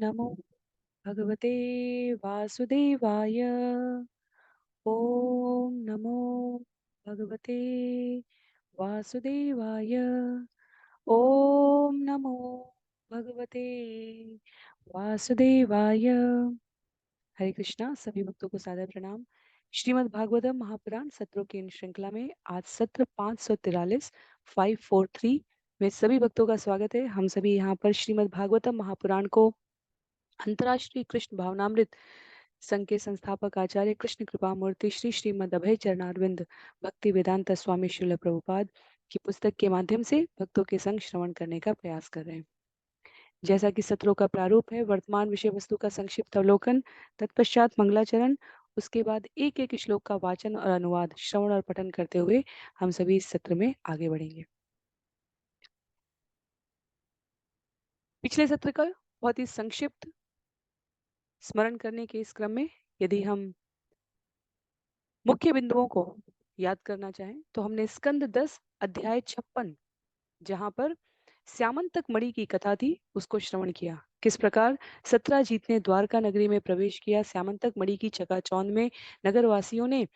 नमो भगवते वासुदेवाय। ओम नमो भगवते वासुदेवाय। ओम नमो भगवते वासुदेवाय। हरे कृष्णा। सभी भक्तों को सादर प्रणाम। श्रीमद् भागवतम महापुराण सत्रों की इन श्रृंखला में आज सत्र 543 543 में सभी भक्तों का स्वागत है। हम सभी यहाँ पर श्रीमद् भागवतम महापुराण को अंतर्राष्ट्रीय कृष्ण भावनामृत संघ के संस्थापक आचार्य कृष्ण कृपा मूर्ति श्री श्रीमद अभय चरणारविंद भक्ति वेदांत स्वामी श्रील प्रभुपाद की पुस्तक के माध्यम से भक्तों के संग श्रवण करने का प्रयास कर रहे हैं। जैसा कि सत्रों का प्रारूप है, वर्तमान विषय वस्तु का संक्षिप्त अवलोकन, तत्पश्चात मंगलाचरण, उसके बाद एक एक श्लोक का वाचन और अनुवाद, श्रवण और पठन करते हुए हम सभी इस सत्र में आगे बढ़ेंगे। पिछले सत्र का बहुत ही संक्षिप्त स्मरण करने के इस क्रम में यदि हम मुख्य बिंदुओं को याद करना चाहें तो हमने स्कंद 10 अध्याय 56 जहां पर श्यामंतक मणि की कथा थी उसको श्रवण किया। किस प्रकार सत्राजीत ने द्वारका नगरी में प्रवेश किया। श्यामंतक मणि की चकाचौंध में नगरवासियों ने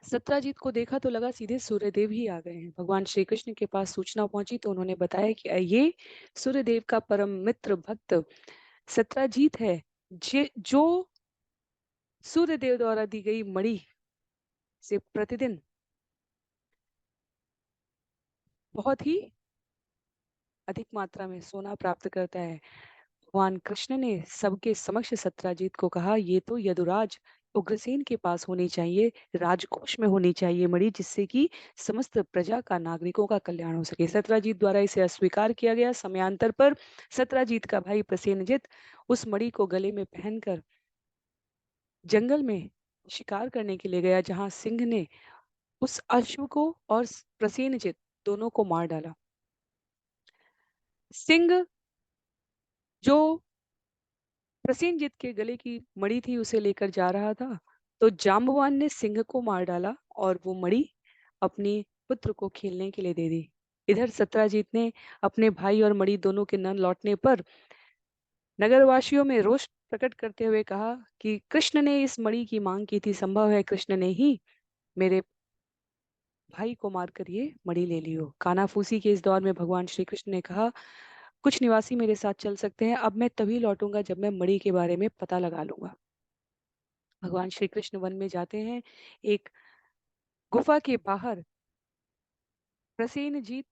सत्राजीत को देखा तो लगा सीधे सूर्यदेव ही आ गए हैं। भगवान श्री कृष्ण के पास सूचना पहुंची तो उन्होंने बताया कि ये सूर्यदेव का परम मित्र भक्त सत्राजीत है, जो सूर्यदेव द्वारा दी गई मणि से प्रतिदिन बहुत ही अधिक मात्रा में सोना प्राप्त करता है। भगवान कृष्ण ने सबके समक्ष सत्राजीत को कहा, ये तो यदुराज उग्रसेन के पास होनी चाहिए, राजकोष में होनी चाहिए मणि, जिससे कि समस्त प्रजा का, नागरिकों का कल्याण हो सके। सत्राजीत द्वारा इसे अस्वीकार किया गया। समयांतर पर सत्राजीत का भाई प्रसेनजित उस मणि को गले में पहनकर जंगल में शिकार करने के लिए गया, जहां सिंह ने उस अश्व को और प्रसेनजित दोनों को मार डाला। सिंह जो प्रसेनजित के गले की मणि थी उसे लेकर जा रहा था तो जाम्बवान ने सिंह को मार डाला और वो मणि अपनी पुत्र को खेलने के लिए दे दी। इधर सत्राजीत ने अपने भाई और मणि दोनों के न लौटने पर नगरवासियों में रोष प्रकट करते हुए कहा कि कृष्ण ने इस मणि की मांग की थी, संभव है कृष्ण ने ही मेरे भाई को मारकर ये मणि ले ली हो। कानाफूसी के इस दौर में भगवान श्री कृष्ण ने कहा, कुछ निवासी मेरे साथ चल सकते हैं, अब मैं तभी लौटूंगा जब मैं मणि के बारे में पता लगा लूंगा। भगवान श्री कृष्ण वन में जाते हैं। एक गुफा के बाहर प्रसेनजीत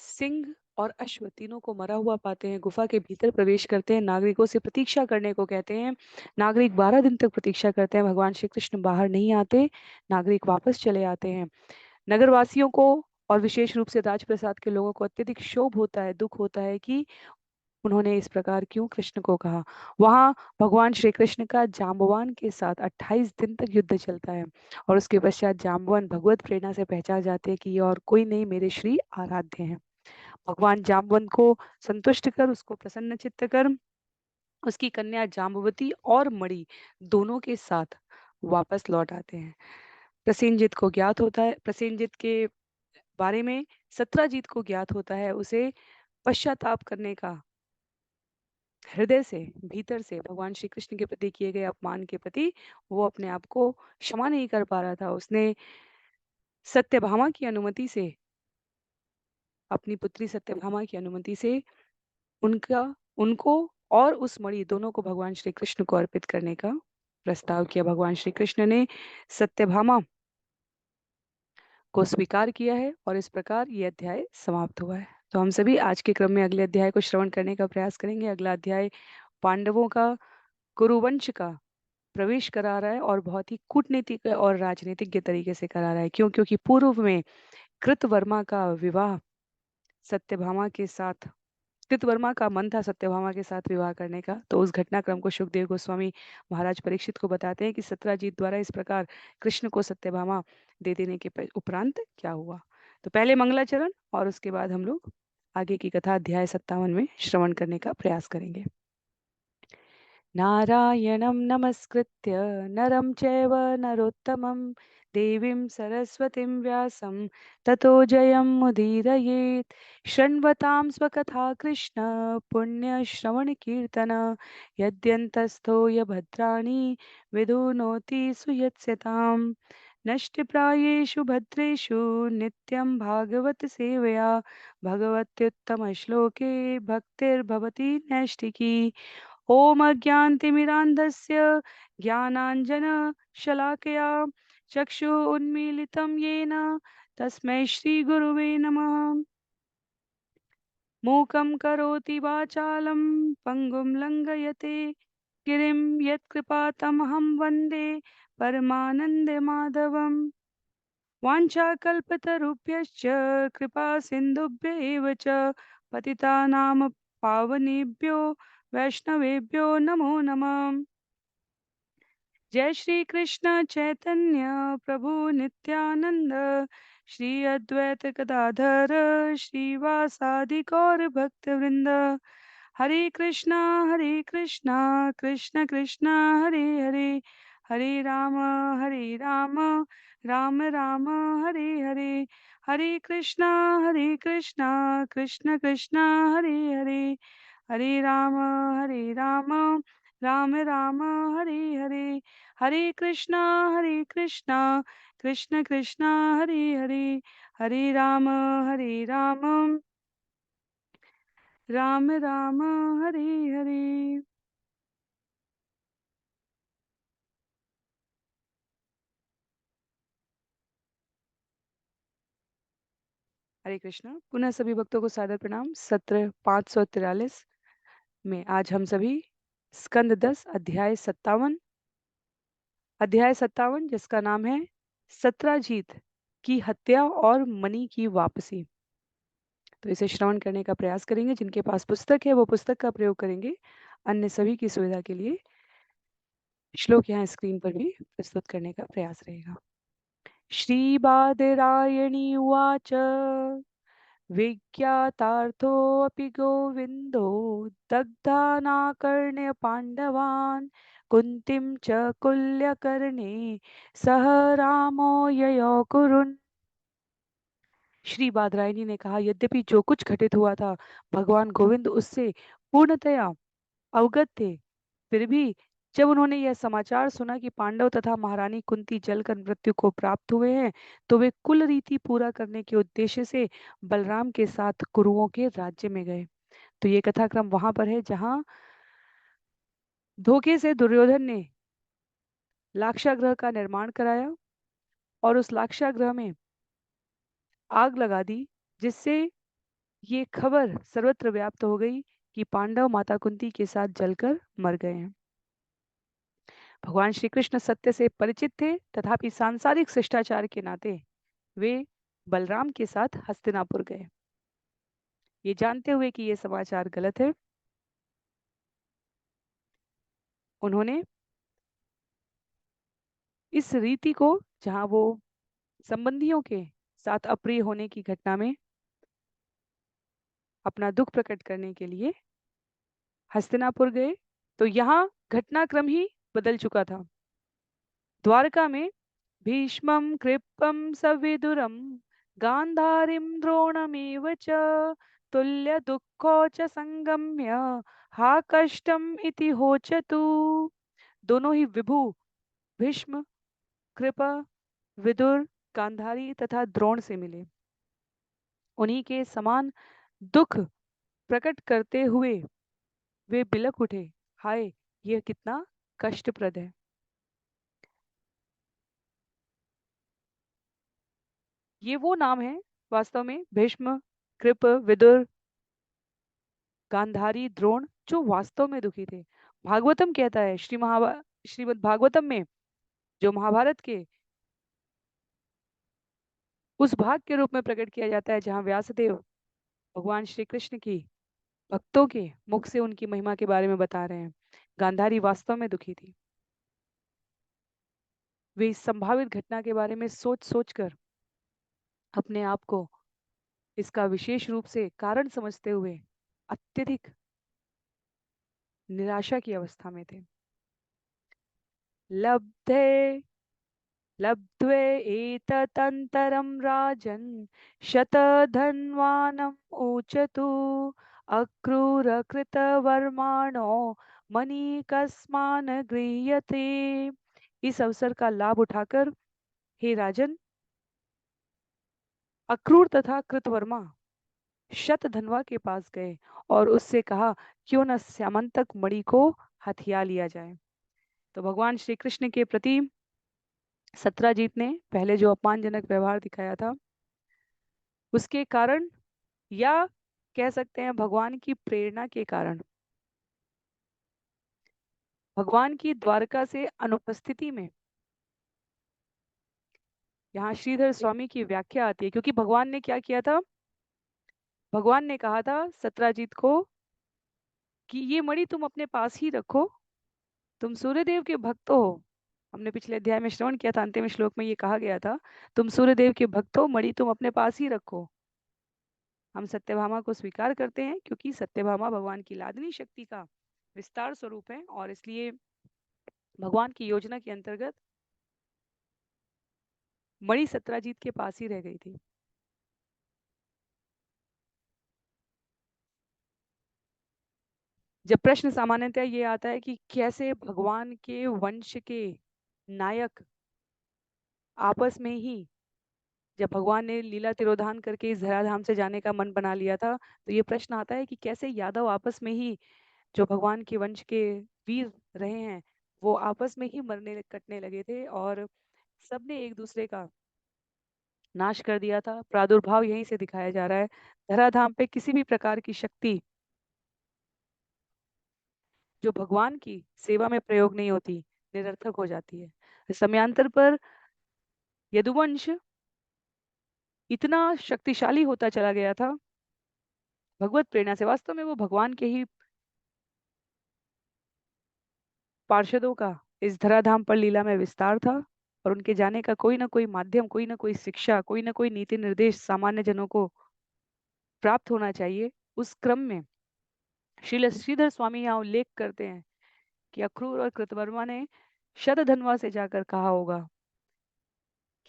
सिंह और अश्व तीनों को मरा हुआ पाते हैं। गुफा के भीतर प्रवेश करते हैं, नागरिकों से प्रतीक्षा करने को कहते हैं। नागरिक 12 दिन तक प्रतीक्षा करते हैं। भगवान श्री कृष्ण बाहर नहीं आते, नागरिक वापस चले आते हैं। नगरवासियों को और विशेष रूप से राजप्रसाद के लोगों को अत्यधिक क्षोभ होता है, दुख होता है कि उन्होंने इस प्रकार क्यों कृष्ण को कहा। वहां भगवान श्री कृष्ण का जाम्बवान के साथ 28 दिन तक युद्ध चलता है और उसके पश्चात जाम्बवान भगवत प्रेरणा से पहचान जाते हैं कि ये और कोई नहीं, मेरे श्री आराध्य हैं। भगवान जाम्बवान को संतुष्ट कर, उसको प्रसन्न चित्त कर, उसकी कन्या जाम्बवती और मणि दोनों के साथ वापस लौट आते हैं। प्रसेनजित को ज्ञात होता है, प्रसेनजित के बारे में सत्राजीत को ज्ञात होता है। उसे पश्चाताप करने का हृदय से, भीतर से भगवान श्री कृष्ण के प्रति किए गए अपमान के प्रति वो अपने आप को क्षमा नहीं कर पा रहा था। उसने सत्यभामा की अनुमति से, अपनी पुत्री सत्यभामा की अनुमति से उनका उनको और उस मणि दोनों को भगवान श्री कृष्ण को अर्पित करने का प्रस्ताव किया। भगवान श्री कृष्ण ने सत्यभामा को स्वीकार किया है और इस प्रकार ये अध्याय समाप्त हुआ है। तो हम सभी आज के क्रम में अगले अध्याय को श्रवण करने का प्रयास करेंगे। अगला अध्याय पांडवों का कुरुवंश का प्रवेश करा रहा है और बहुत ही कूटनीतिक और राजनीतिज्ञ तरीके से करा रहा है। क्योंकि पूर्व में कृतवर्मा का विवाह सत्यभामा के साथ, कृतवर्मा का मन था सत्यभामा के साथ विवाह करने का। तो उस घटनाक्रम को सुखदेव गोस्वामी महाराज परीक्षित को बताते हैं कि सत्राजीत द्वारा इस प्रकार कृष्ण को सत्यभामा दे देने के उपरांत क्या हुआ। तो पहले मंगलाचरण और उसके बाद हम लोग आगे की कथा अध्याय 57 में श्रवण करने का प्रयास करेंगे। नारायणं नमस्कृत्य नरं चैव नरोत्तमं देवीं सरस्वतीं व्यासं ततो जयमुदीरयेत्। शृण्वतां स्वकथा कृष्ण पुण्यश्रवणकीर्तन यद्यन्तस्थो य भद्राणि विधुनोति सुयत्स्यताम्। नष्टप्रायेषु भद्रेषु नित्यं भागवत सेवया भगवत्युत्तमश्लोके भक्तिर्भवति नैष्टिकी। ॐ अज्ञानतिमिरान्धस्य ज्ञानाञ्जनशलाकया चक्षुः उन्मीलितं येन तस्मै श्रीगुरुवे नमः। मूकं करोति वाचालं पङ्गुं लङ्घयते गिरिं यत्कृपातमहं वन्दे परमानन्दमाधवम्। वाञ्छाकल्पतरुभ्यश्च कृपा सिन्धुभ्य एव च पतितानां पावनेभ्यो वैष्णवेभ्यो नमो नमः। जय श्री कृष्ण चैतन्य प्रभु नित्यानंद श्री अद्वैत गदाधर श्रीवासादि गौर भक्त वृंद। हरे कृष्णा कृष्ण कृष्ण हरे हरे हरे राम राम राम हरे हरे। हरे कृष्णा कृष्ण कृष्ण हरे हरे हरे राम राम राम हरे हरे। हरे कृष्णा कृष्ण कृष्ण हरे हरे हरे राम राम राम हरे हरे। हरे कृष्णा। पुनः सभी भक्तों को सादर प्रणाम। सत्र 543 में आज हम सभी स्कंद 10 अध्याय 57 जिसका नाम है सत्राजीत की हत्या और मणि की वापसी, तो इसे श्रवण करने का प्रयास करेंगे। जिनके पास पुस्तक है वो पुस्तक का प्रयोग करेंगे। अन्य सभी की सुविधा के लिए श्लोक यहाँ स्क्रीन पर भी प्रस्तुत करने का प्रयास रहेगा। श्री बादरायणी उवाच विज्ञातार्थोऽपि गोविन्दो दग्धानाकर्ण्य पाण्डवान् कुन्तीं च कुल्यकर्णे सह रामो ययौ कुरुन्। श्री बादरायणी ने कहा, यद्यपि जो कुछ घटित हुआ था भगवान गोविंद उससे पूर्णतया अवगत थे, फिर भी जब उन्होंने यह समाचार सुना कि पांडव तथा महारानी कुंती जलकर मृत्यु को प्राप्त हुए हैं, तो वे कुल रीति पूरा करने के उद्देश्य से बलराम के साथ कुरुओं के राज्य में गए। तो ये कथाक्रम वहां पर है जहां धोखे से दुर्योधन ने लाक्षागृह का निर्माण कराया और उस लाक्षागृह में आग लगा दी, जिससे ये खबर सर्वत्र व्याप्त हो गई कि पांडव माता कुंती के साथ जलकर मर गए हैं। भगवान श्री कृष्ण सत्य से परिचित थे, तथापि सांसारिक शिष्टाचार के नाते वे बलराम के साथ हस्तिनापुर गए। ये जानते हुए कि ये समाचार गलत है, उन्होंने इस रीति को, जहां वो संबंधियों के साथ अप्रिय होने की घटना में अपना दुख प्रकट करने के लिए हस्तिनापुर गए। तो यहाँ घटनाक्रम ही बदल चुका था। द्वारका में भीष्मं कृपं सविदुरं गांधारीं द्रोणमेव च तुल्य दुःखो च संगम्य हा कष्टम इति होचतु। दोनों ही विभु भीष्म, कृपा, विदुर, गांधारी तथा द्रोण से मिले। उन्हीं के समान दुख प्रकट करते हुए वे बिलक उठे, हाय यह कितना कष्टप्रद है। ये वो नाम है वास्तव में, भीष्म, कृप, विदुर, गांधारी, द्रोण, जो वास्तव में दुखी थे। भागवतम कहता है, श्रीमद् भागवतम में जो महाभारत के उस भाग के रूप में प्रकट किया जाता है जहाँ व्यासदेव भगवान श्री कृष्ण की भक्तों के मुख से उनकी महिमा के बारे में बता रहे हैं। गांधारी वास्तव में दुखी थी। वे इस संभावित घटना के बारे में सोच सोच कर अपने आप को इसका विशेष रूप से कारण समझते हुए अत्यधिक निराशा की अवस्था में थे। लब्धे लब्ध्वेततन्तरं राजन् शतधन्वानम् ऊचतु अक्रूरकृतवर्माणो मणिकस्मान् गृह्यते। इस अवसर का लाभ उठाकर हे राजन, अक्रूर तथा कृतवर्मा शतधन्वा के पास गए और उससे कहा, क्यों न स्यामंतक मणि को हथिया लिया जाए। तो भगवान श्री कृष्ण के प्रति सत्राजीत ने पहले जो अपमानजनक व्यवहार दिखाया था, उसके कारण, या कह सकते हैं भगवान की प्रेरणा के कारण, भगवान की द्वारका से अनुपस्थिति में यहाँ श्रीधर स्वामी की व्याख्या आती है। क्योंकि भगवान ने क्या किया था, भगवान ने कहा था सत्राजीत को कि ये मणि तुम अपने पास ही रखो, तुम सूर्यदेव के भक्त हो। हमने पिछले अध्याय में श्रवण किया था, अंतिम श्लोक में ये कहा गया था, तुम सूर्यदेव के भक्त हो, मणि तुम अपने पास ही रखो। हम सत्यभामा को स्वीकार करते हैं क्योंकि सत्यभामा भगवान की लादनी शक्ति का विस्तार स्वरूप है, और इसलिए भगवान की योजना के अंतर्गत मणि सत्राजीत के पास ही रह गई थी। जब प्रश्न सामान्यतः ये आता है कि कैसे भगवान के वंश के नायक आपस में ही, जब भगवान ने लीला तिरोधान करके इस धराधाम से जाने का मन बना लिया था, तो ये प्रश्न आता है कि कैसे यादव आपस में ही, जो भगवान के वंश के वीर रहे हैं, वो आपस में ही मरने कटने लगे थे और सबने एक दूसरे का नाश कर दिया था। प्रादुर्भाव यहीं से दिखाया जा रहा है। धराधाम पे किसी भी प्रकार की शक्ति जो भगवान की सेवा में प्रयोग नहीं होती, निरर्थक हो जाती है। समयांतर पर यदुवंश इतना शक्तिशाली होता चला गया था भगवत प्रेरणा से। वास्तव में वो भगवान के ही पार्षदों का इस धराधाम पर लीला में विस्तार था, और उनके जाने का कोई ना कोई माध्यम, कोई ना कोई शिक्षा, कोई ना कोई नीति निर्देश सामान्य जनों को प्राप्त होना चाहिए। उस क्रम में श्रील श्रीधर स्वामी यहाँ उल्लेख करते हैं कि अक्रूर और कृतवर्मा ने शतधन्वा से जाकर कहा होगा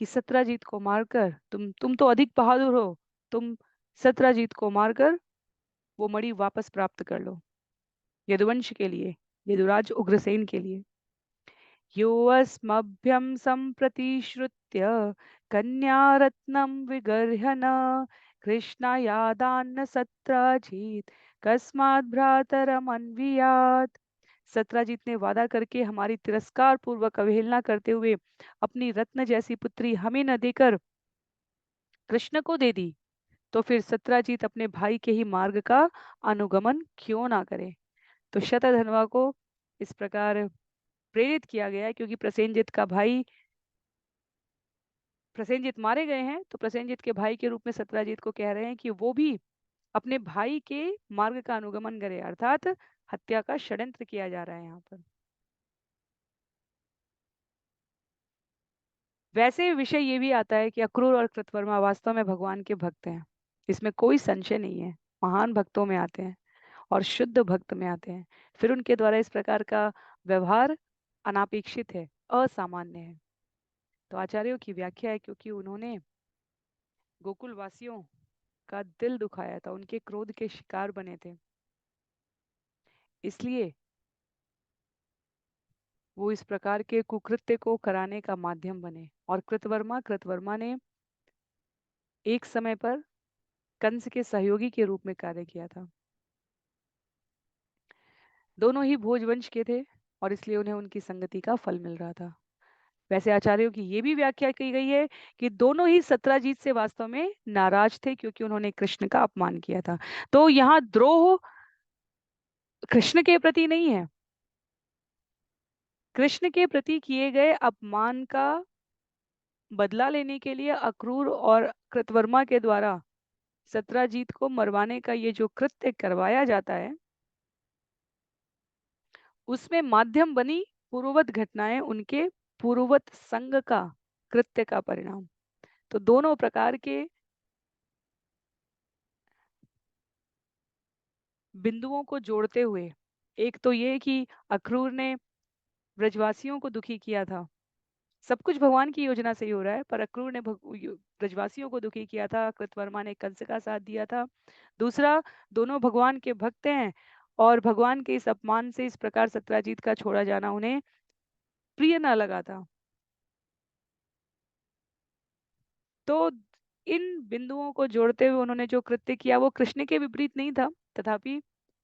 कि सत्राजीत को मारकर, तुम तो अधिक बहादुर हो, तुम सत्राजीत को मारकर वो मणि वापस प्राप्त कर लो, यदुवंश के लिए, यदुराज उग्रसेन के लिए। योऽस्मभ्यं सम्प्रतिश्रुत्य कन्यारत्नं विगर्हन कृष्णायादान्न सत्राजित् कस्मात् भ्रातरमन्वियात्। सत्राजीत ने वादा करके हमारी तिरस्कार पूर्वक अवहेलना करते हुए अपनी रत्न जैसी पुत्री हमें न देकर कृष्ण को दे दी, तो फिर सत्राजीत अपने भाई के ही मार्ग का अनुगमन क्यों ना करे। तो शतधन्वा को इस प्रकार प्रेरित किया गया है क्योंकि प्रसेनजित का भाई, प्रसेनजित मारे गए हैं, तो प्रसेनजित के भाई के रूप में सत्राजीत को कह रहे हैं कि वो भी अपने भाई के मार्ग का अनुगमन करे, अर्थात हत्या का षड्यंत्र किया जा रहा है यहाँ पर। वैसे विषय ये भी आता है कि अक्रूर और कृतवर्मा वास्तव में भगवान के भक्त हैं, इसमें कोई संशय नहीं है। महान भक्तों में आते हैं और शुद्ध भक्त में आते हैं। फिर उनके द्वारा इस प्रकार का व्यवहार अनापेक्षित है, असामान्य है। तो आचार्यों की व्याख्या है क्योंकि उन्होंने गोकुल वासियों का दिल दुखाया था, उनके क्रोध के शिकार बने थे, इसलिए वो इस प्रकार के कुकृत्य को कराने का माध्यम बने। और कृतवर्मा ने एक समय पर कंस के सहयोगी के रूप में कार्य किया था। दोनों ही भोजवंश के थे और इसलिए उन्हें उनकी संगति का फल मिल रहा था। वैसे आचार्यों की ये भी व्याख्या की गई है कि दोनों ही सत्राजीत से वास्तव में नाराज थे क्योंकि उन्होंने कृष्ण का अपमान किया था। तो यहाँ द्रोह कृष्ण के प्रति नहीं है, कृष्ण के प्रति किए गए अपमान का बदला लेने के लिए अक्रूर और कृतवर्मा के द्वारा सत्राजीत को मरवाने का ये जो कृत्य करवाया जाता है, उसमें माध्यम बनी पूर्ववत घटनाएं, उनके पूर्ववत संग का, कृत्य का परिणाम। तो दोनों प्रकार के बिंदुओं को जोड़ते हुए एक तो ये कि अक्रूर ने ब्रजवासियों को दुखी किया था। सब कुछ भगवान की योजना से ही हो रहा है, पर अक्रूर ने ब्रजवासियों को दुखी किया था, कृतवर्मा ने कंस का साथ दिया था। दूसरा, दोनों भगवान के भक्त हैं और भगवान के इस अपमान से इस प्रकार सत्यजीत का छोड़ा जाना उन्हें प्रिय न लगा था। तो इन बिंदुओं को जोड़ते हुए उन्होंने जो कृत्य किया वो कृष्ण के विपरीत नहीं था, तथापि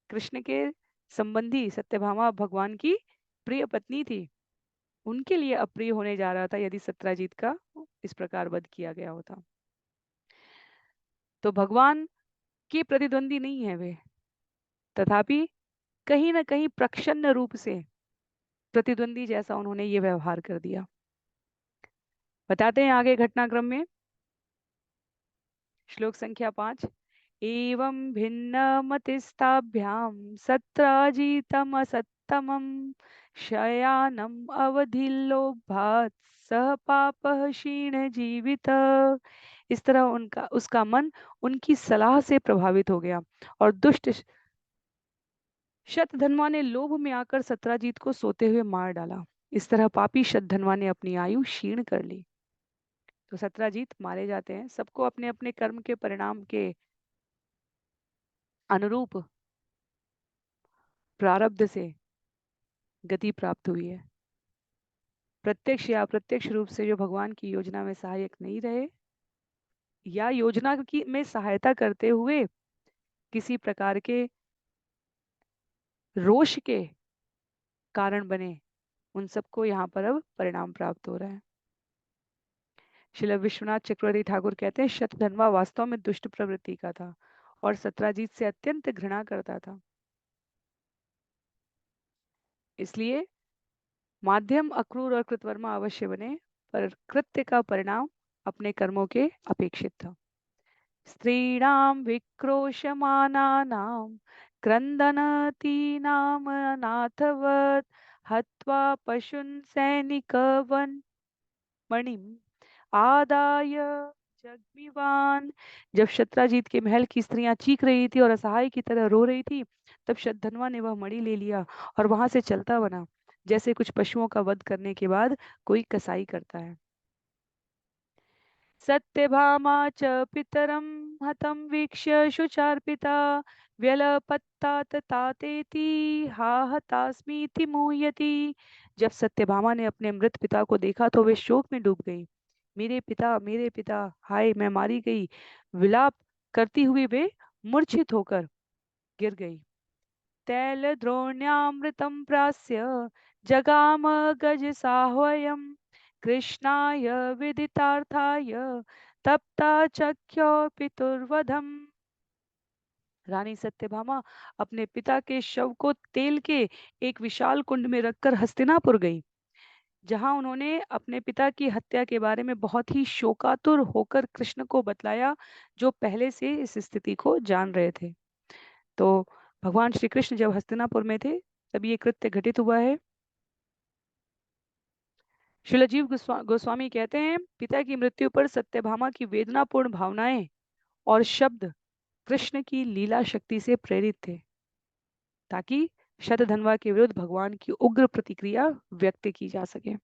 कृष्ण के संबंधी सत्यभामा भगवान की प्रिय पत्नी थी। उनके लिए अप्रिय होने जा रहा था यदि सत्यजीत का इस प्रकार वध किया गया होता। तो भगवान के प्रतिद्वंदी नहीं है वे, तथापि कहीं ना कहीं प्रच्छन्न रूप से प्रतिद्वंदी जैसा उन्होंने ये व्यवहार कर दिया। बताते हैं आगे घटनाक्रम में। श्लोक संख्या 5। एवं भिन्न मतिस्ताभ्याम सत्राजितम असत्तमम शयानम अवधिल्लोभात सह पापः क्षीण जीवित। इस तरह उनका उसका मन उनकी सलाह से प्रभावित हो गया और दुष्ट शतधन्वा ने लोभ में आकर सत्राजीत को सोते हुए मार डाला। इस तरह पापी शतधन्वा ने अपनी आयु क्षीण कर ली। तो सत्राजीत मारे जाते हैं। सबको अपने अपने कर्म के परिणाम के अनुरूप प्रारब्ध से गति प्राप्त हुई है। प्रत्यक्ष या अप्रत्यक्ष रूप से जो भगवान की योजना में सहायक नहीं रहे या योजना की में सहायता करते हुए किसी प्रकार के रोष के कारण बने, उन सबको यहाँ पर अब परिणाम प्राप्त हो रहा है। श्रील विश्वनाथ चक्रवर्ती ठाकुर कहते हैं शतधन्वा वास्तव में दुष्ट प्रवृत्ति का था और सत्राजीत से अत्यंत घृणा करता था। इसलिए माध्यम अक्रूर और कृतवर्मा अवश्य बने, पर कृत्य का परिणाम अपने कर्मों के अपेक्षित था। स्त्रीणां विक्रोशमानानां क्रन्दनतीनां अनाथवत् हत्वा पशून् सैनिकवन् मणिम् आदाय जग्मीवान। जब शत्राजीत के महल की स्त्रियां चीख रही थी और असहाय की तरह रो रही थी, तब शतधन्वा ने वह मणि ले लिया और वहां से चलता बना, जैसे कुछ पशुओं का वध करने के बाद कोई कसाई करता है। सत्यभामा च पितरं हतं वीक्ष्य शुचार्पिता व्यलपत्तात तातेति हा हतास्मीति मुह्यति। जब सत्यभामा ने अपने मृत पिता को देखा तो वे शोक में डूब गई। मेरे पिता, हाय मैं मारी गई, विलाप करती हुई वे मूर्छित होकर गिर गई। तैलद्रोण्यामृतं प्रास्य जगाम गजसाह्वयम् कृष्णाय विदितार्थाय तप्ता चख्यो पितुर्वधम। रानी सत्यभामा अपने पिता के शव को तेल के एक विशाल कुंड में रखकर हस्तिनापुर गई, जहां उन्होंने अपने पिता की हत्या के बारे में बहुत ही शोकातुर होकर कृष्ण को बतलाया, जो पहले से इस स्थिति को जान रहे थे। तो भगवान श्री कृष्ण जब हस्तिनापुर में थे तब ये कृत्य घटित हुआ है। शिलाजीव गोस्वामी कहते हैं पिता की मृत्यु पर सत्यभामा की वेदनापूर्ण भावनाएं और शब्द कृष्ण की लीला शक्ति से प्रेरित थे, ताकि शतधन्वा के विरुद्ध भगवान की उग्र प्रतिक्रिया व्यक्त की जा सके।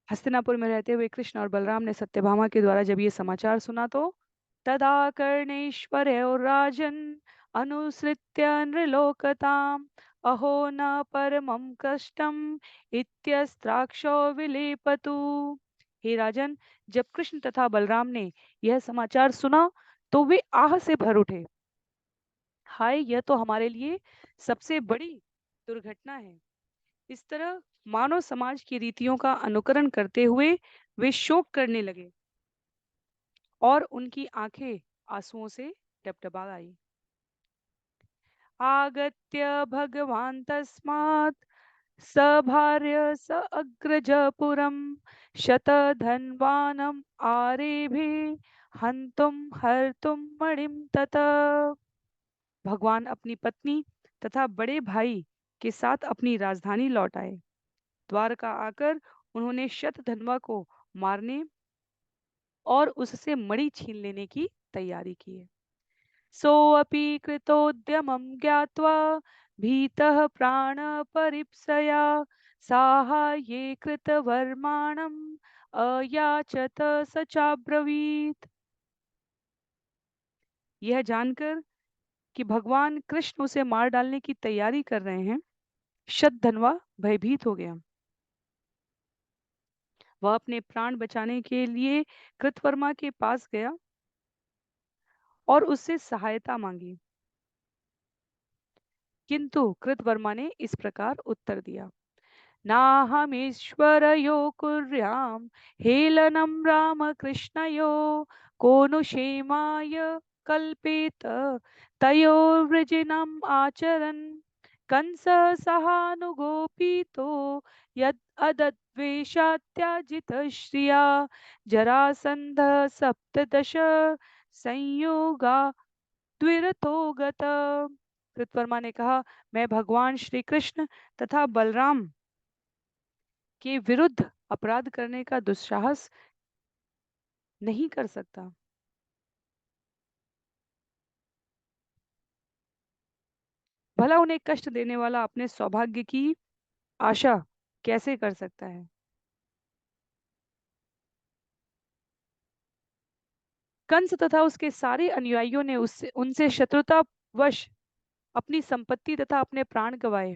हस्तिनापुर में रहते हुए कृष्ण और बलराम ने सत्यभामा के द्वारा जब ये समाचार सुना तो तदा कर्णेश्वर और राजन अनुसृत्य नृलोकताम अहो न परमं कष्टम इत्यस्त्राक्षो विलेपतु। हे राजन, जब कृष्ण तथा बलराम ने यह समाचार सुना तो वे आह से भर उठे। हाय, यह तो हमारे लिए सबसे बड़ी दुर्घटना है। इस तरह मानव समाज की रीतियों का अनुकरण करते हुए वे शोक करने लगे और उनकी आंखें आंसुओं से टपटपा आई। आगत्य भगवान तस्मात् सभार्य स अग्रजपुरम शतधन्वानम आरेभे हंतुम हर्तुम मणिम तत। भगवान अपनी पत्नी तथा बड़े भाई के साथ अपनी राजधानी लौट आए। द्वारका आकर उन्होंने शतधन्वा को मारने और उससे मणि छीन लेने की तैयारी की है। सोऽपि कृतोद्यमं ज्ञात्वा भीतः प्राणपरीप्सया साहाय्ये कृतवर्माणम् अयाचत स चाब्रवीत्। यह जानकर कि भगवान कृष्ण उसे मार डालने की तैयारी कर रहे हैं, शतधन्वा भयभीत हो गया। वह अपने प्राण बचाने के लिए कृतवर्मा के पास गया और उससे सहायता मांगी, किंतु कृतवर्मा ने इस प्रकार उत्तर दिया, नाहमीश्वरयो कुर्यां हेलनं रामकृष्णयो को नु क्षेमाय कल्पेत तयोर्वृजिनम् आचरन् कंस सहानुगोपीतो यद् अदद्वेषात्याजितश्रिया जरासन्ध सप्तदश संयोगा द्विरथो गत। कृतवर्मा ने कहा, मैं भगवान श्री कृष्ण तथा बलराम के विरुद्ध अपराध करने का दुस्साहस नहीं कर सकता। भला उन्हें कष्ट देने वाला अपने सौभाग्य की आशा कैसे कर सकता है। कंस तथा उसके सारे अनुयायियों ने उससे उनसे शत्रुता वश अपनी संपत्ति तथा अपने प्राण गंवाए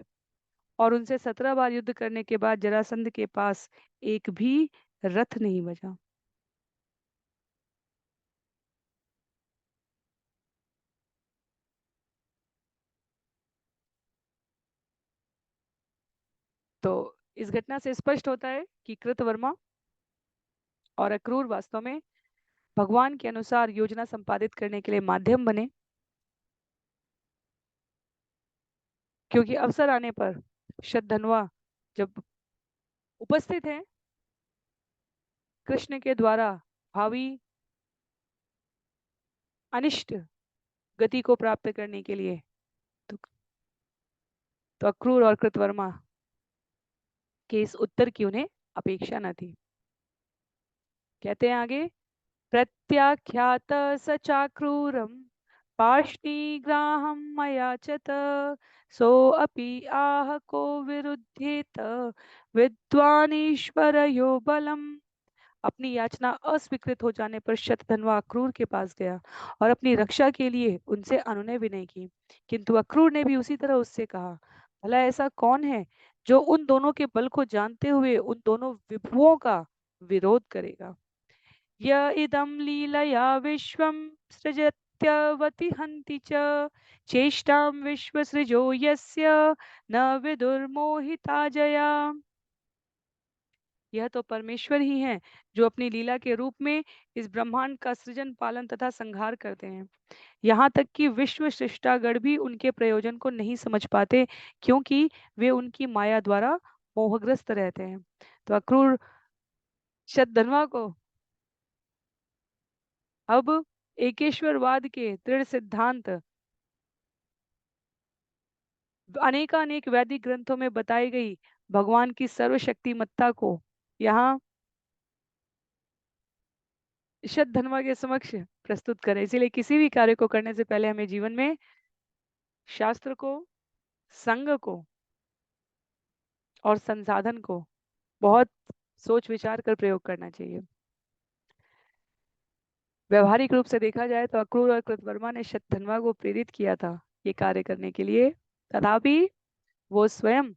और उनसे 17 बार युद्ध करने के बाद जरासंध के पास एक भी रथ नहीं बचा। तो इस घटना से स्पष्ट होता है कि कृतवर्मा और अक्रूर वास्तव में भगवान के अनुसार योजना संपादित करने के लिए माध्यम बने, क्योंकि अवसर आने पर शतधन्वा जब उपस्थित हैं कृष्ण के द्वारा भावी अनिष्ट गति को प्राप्त करने के लिए, तो, तो अक्रूर और कृतवर्मा के इस उत्तर की उन्हें अपेक्षा न थी। कहते हैं आगे, प्रत्याख्यात स चाक्रूरम पाष्णिग्राहं मयाचत सोऽपि आह को विरुध्येत विद्वानीश्वरयो बलम्। अपनी याचना अस्वीकृत हो जाने पर शतधन्वा अक्रूर के पास गया और अपनी रक्षा के लिए उनसे अनुनय विनय की, किंतु अक्रूर ने भी उसी तरह उससे कहा, भला ऐसा कौन है जो उन दोनों के बल को जानते हुए उन दोनों विभुओं का विरोध करेगा। य इदं लीलया विश्वं सृजत्यवति च चेष्टां विश्वसृजो यस्य न विदुर्मोहिता जया। यह तो परमेश्वर ही हैं जो अपनी लीला के रूप में इस ब्रह्मांड का सृजन पालन तथा संहार करते हैं। यहाँ तक कि विश्व सृष्टागण भी उनके प्रयोजन को नहीं समझ पाते, क्योंकि वे उनकी माया द्वारा मोहग्रस्त रहते हैं। तो अक्रूर शतधन्वा को अब एकेश्वरवाद के दृढ़ सिद्धांत अनेकानेक वैदिक ग्रंथों में बताई गई भगवान की सर्वशक्तिमत्ता को यहाँ शतधन्वा के समक्ष प्रस्तुत करें। इसीलिए किसी भी कार्य को करने से पहले हमें जीवन में शास्त्र को, संग को और संसाधन को बहुत सोच विचार कर प्रयोग करना चाहिए। व्यवहारिक रूप से देखा जाए तो अक्रूर और कृतवर्मा ने शतधन्वा को प्रेरित किया था ये कार्य करने के लिए, तथापि वो स्वयं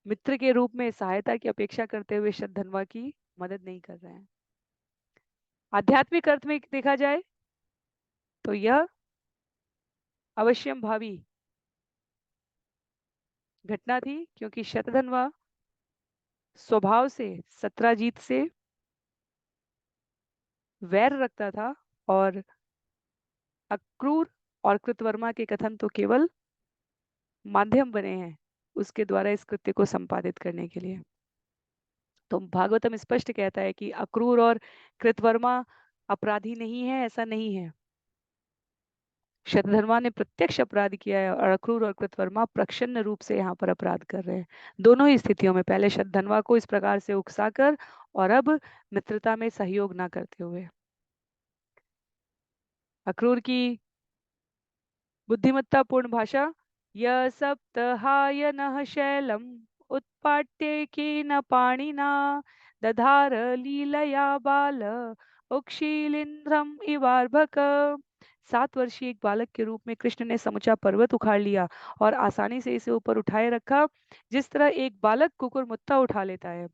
मित्र के रूप में सहायता की अपेक्षा करते हुए शतधन्वा की मदद नहीं कर रहे हैं। आध्यात्मिक अर्थ में देखा जाए तो यह अवश्यम भावी घटना थी, क्योंकि शतधन्वा स्वभाव से सत्राजीत से वैर रखता था और अक्रूर और कृतवर्मा के कथन तो केवल माध्यम बने हैं उसके द्वारा इस कृत्य को संपादित करने के लिए। तो भागवतम स्पष्ट कहता है कि अक्रूर और कृतवर्मा अपराधी नहीं है, ऐसा नहीं है। शतधन्वा ने प्रत्यक्ष अपराध किया है और अक्रूर और कृतवर्मा प्रच्छन्न रूप से यहाँ पर अपराध कर रहे हैं। दोनों ही स्थितियों में, पहले शतधन्वा को इस प्रकार से उकसाकर और अब मित्रता में सहयोग ना करते हुए। अक्रूर की बुद्धिमत्तापूर्ण भाषा। य सप्तहायनः शैलम् उत्पाट्येकेन पाणिना दधार लीलया बाल उक्षीलिंद्रम इवार्भक। 7 वर्षीय एक बालक के रूप में कृष्ण ने समूचा पर्वत उखाड़ लिया और आसानी से इसे ऊपर उठाए रखा, जिस तरह एक बालक कुकुर मुत्ता उठा लेता है।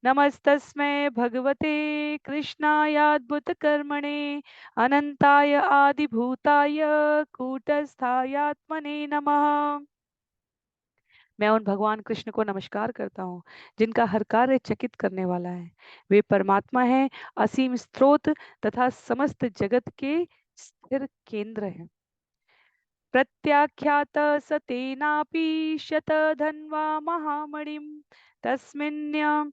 नमस्तस्मै भगवते कृष्णायाद्भुतकर्मणे अनंताय आदिभूताय कूटस्थायात्मने नमः। मैं उन भगवान कृष्ण को नमस्कार करता हूँ जिनका हर कार्य चकित करने वाला है। वे परमात्मा हैं, असीम स्रोत तथा समस्त जगत के स्थिर केंद्र हैं। प्रत्याख्यात सतेनापि शतधन्वा महामणिम तस्मिन्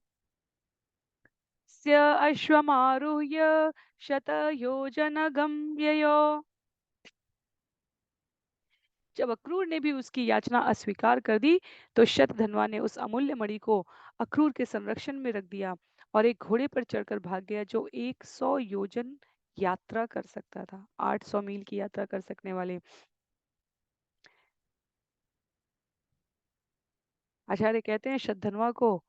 स्य अश्वमारुह्य शतयोजनगम्ययो। जब अक्रूर ने भी उसकी याचना अस्वीकार कर दी तो शतधन्वा ने उस अमूल्य मणि को अक्रूर के संरक्षण में रख दिया और एक घोड़े पर चढ़कर भाग गया जो 100 योजन यात्रा कर सकता था। 800 मील की यात्रा कर सकने वाले आचार्य कहते हैं शतधन्वा को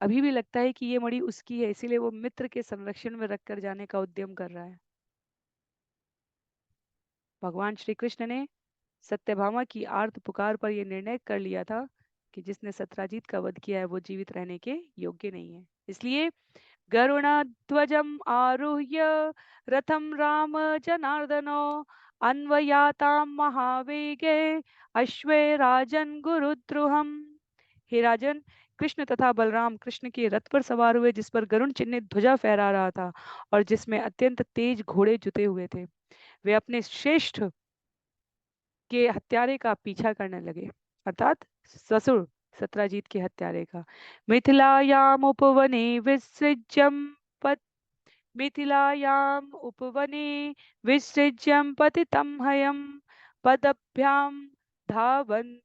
अभी भी लगता है कि ये मणि उसकी है, इसीलिए वो मित्र के संरक्षण में रखकर जाने का उद्यम कर रहा है। भगवान श्री कृष्ण ने सत्यभामा की आर्त पुकार पर यह निर्णय कर लिया था कि जिसने सत्राजीत का वध किया है वो जीवित रहने के योग्य नहीं है। इसलिए गरुणध्वजम आरुह्य रथम राम जनार्दनो अन्वयाताम महावेगे अश्वे राजन गुरुद्रुहम। हे राजन, कृष्ण तथा बलराम कृष्ण के रथ पर सवार हुए जिस पर गरुण चिन्हित ध्वजा फहरा रहा था और जिसमें अत्यंत तेज घोड़े जुते हुए थे, वे अपने श्रेष्ठ के हत्यारे का पीछा करने लगे, अर्थात ससुर सत्राजीत के हत्यारे का। मिथिलायाम उपवने विसृज्यम पत मिथिलायाम उपवने विसृज्यम पतितं हयम पदभ्याम धावन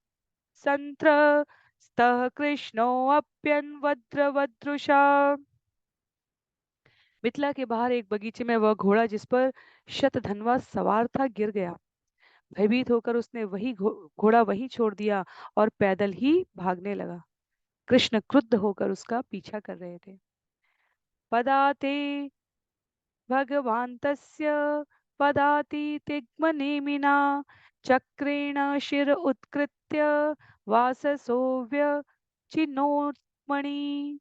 संत्र स्तः कृष्णोऽप्यन्वद्रवदृशा। मिथिला के बाहर एक बगीचे में वह घोड़ा जिस पर शतधन्वा सवार था गिर गया। भयभीत होकर उसने वही घोड़ा वहीं छोड़ दिया और पैदल ही भागने लगा। कृष्ण क्रुद्ध होकर उसका पीछा कर रहे थे। पदाते भगवान तस्य पदाति तिग्मनेमिना चक्रेण शिर उत्कृत्य वाससोव्य चिन्नोत्मणि।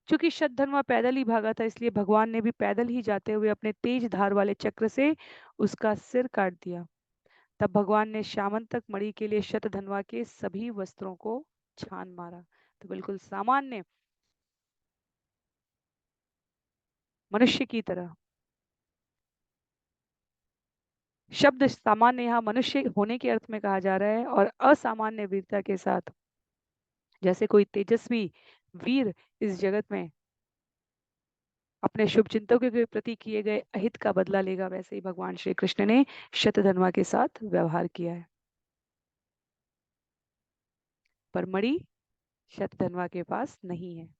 चूंकि शतधन्वा पैदल ही भागा था इसलिए भगवान ने भी पैदल ही जाते हुए अपने तेज धार वाले चक्र से उसका सिर काट दिया। तब भगवान ने श्यामंतक मणि के लिए शतधन्वा के सभी वस्त्रों को छान मारा। तो बिल्कुल सामान्य मनुष्य की तरह, शब्द सामान्य यहाँ मनुष्य होने के अर्थ में कहा जा रहा है और असामान्य वीरता के साथ, जैसे कोई तेजस्वी वीर इस जगत में अपने शुभ चिंतकों के प्रति किए गए अहित का बदला लेगा, वैसे ही भगवान श्री कृष्ण ने शतधन्वा के साथ व्यवहार किया है। पर मणि शतधन्वा के पास नहीं है।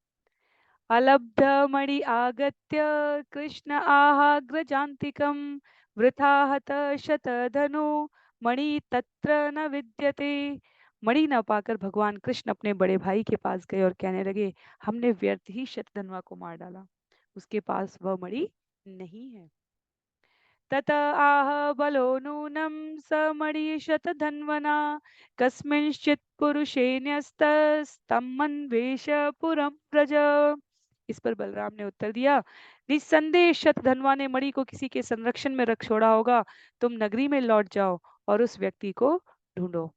अलब्ध मणि आगत्य कृष्ण आहाग्रजान्तिकं वृथा हत शतधनु मणि तत्र न विद्यते। मणि न पाकर भगवान कृष्ण अपने बड़े भाई के पास गए और कहने लगे, हमने व्यर्थ ही शतधन्वा को मार डाला, उसके पास वह मणि नहीं है। तत आह बलो नूनं स मणिशतधन्वना कस्मिंश्चित् पुरुषे न्यस्तस्तमन्वेष पुरं व्रज। इस पर बलराम ने उत्तर दिया, निस्संदेह शतधन्वा ने मणि को किसी के संरक्षण में रख छोड़ा होगा। तुम नगरी में लौट जाओ और उस व्यक्ति को ढूंढो।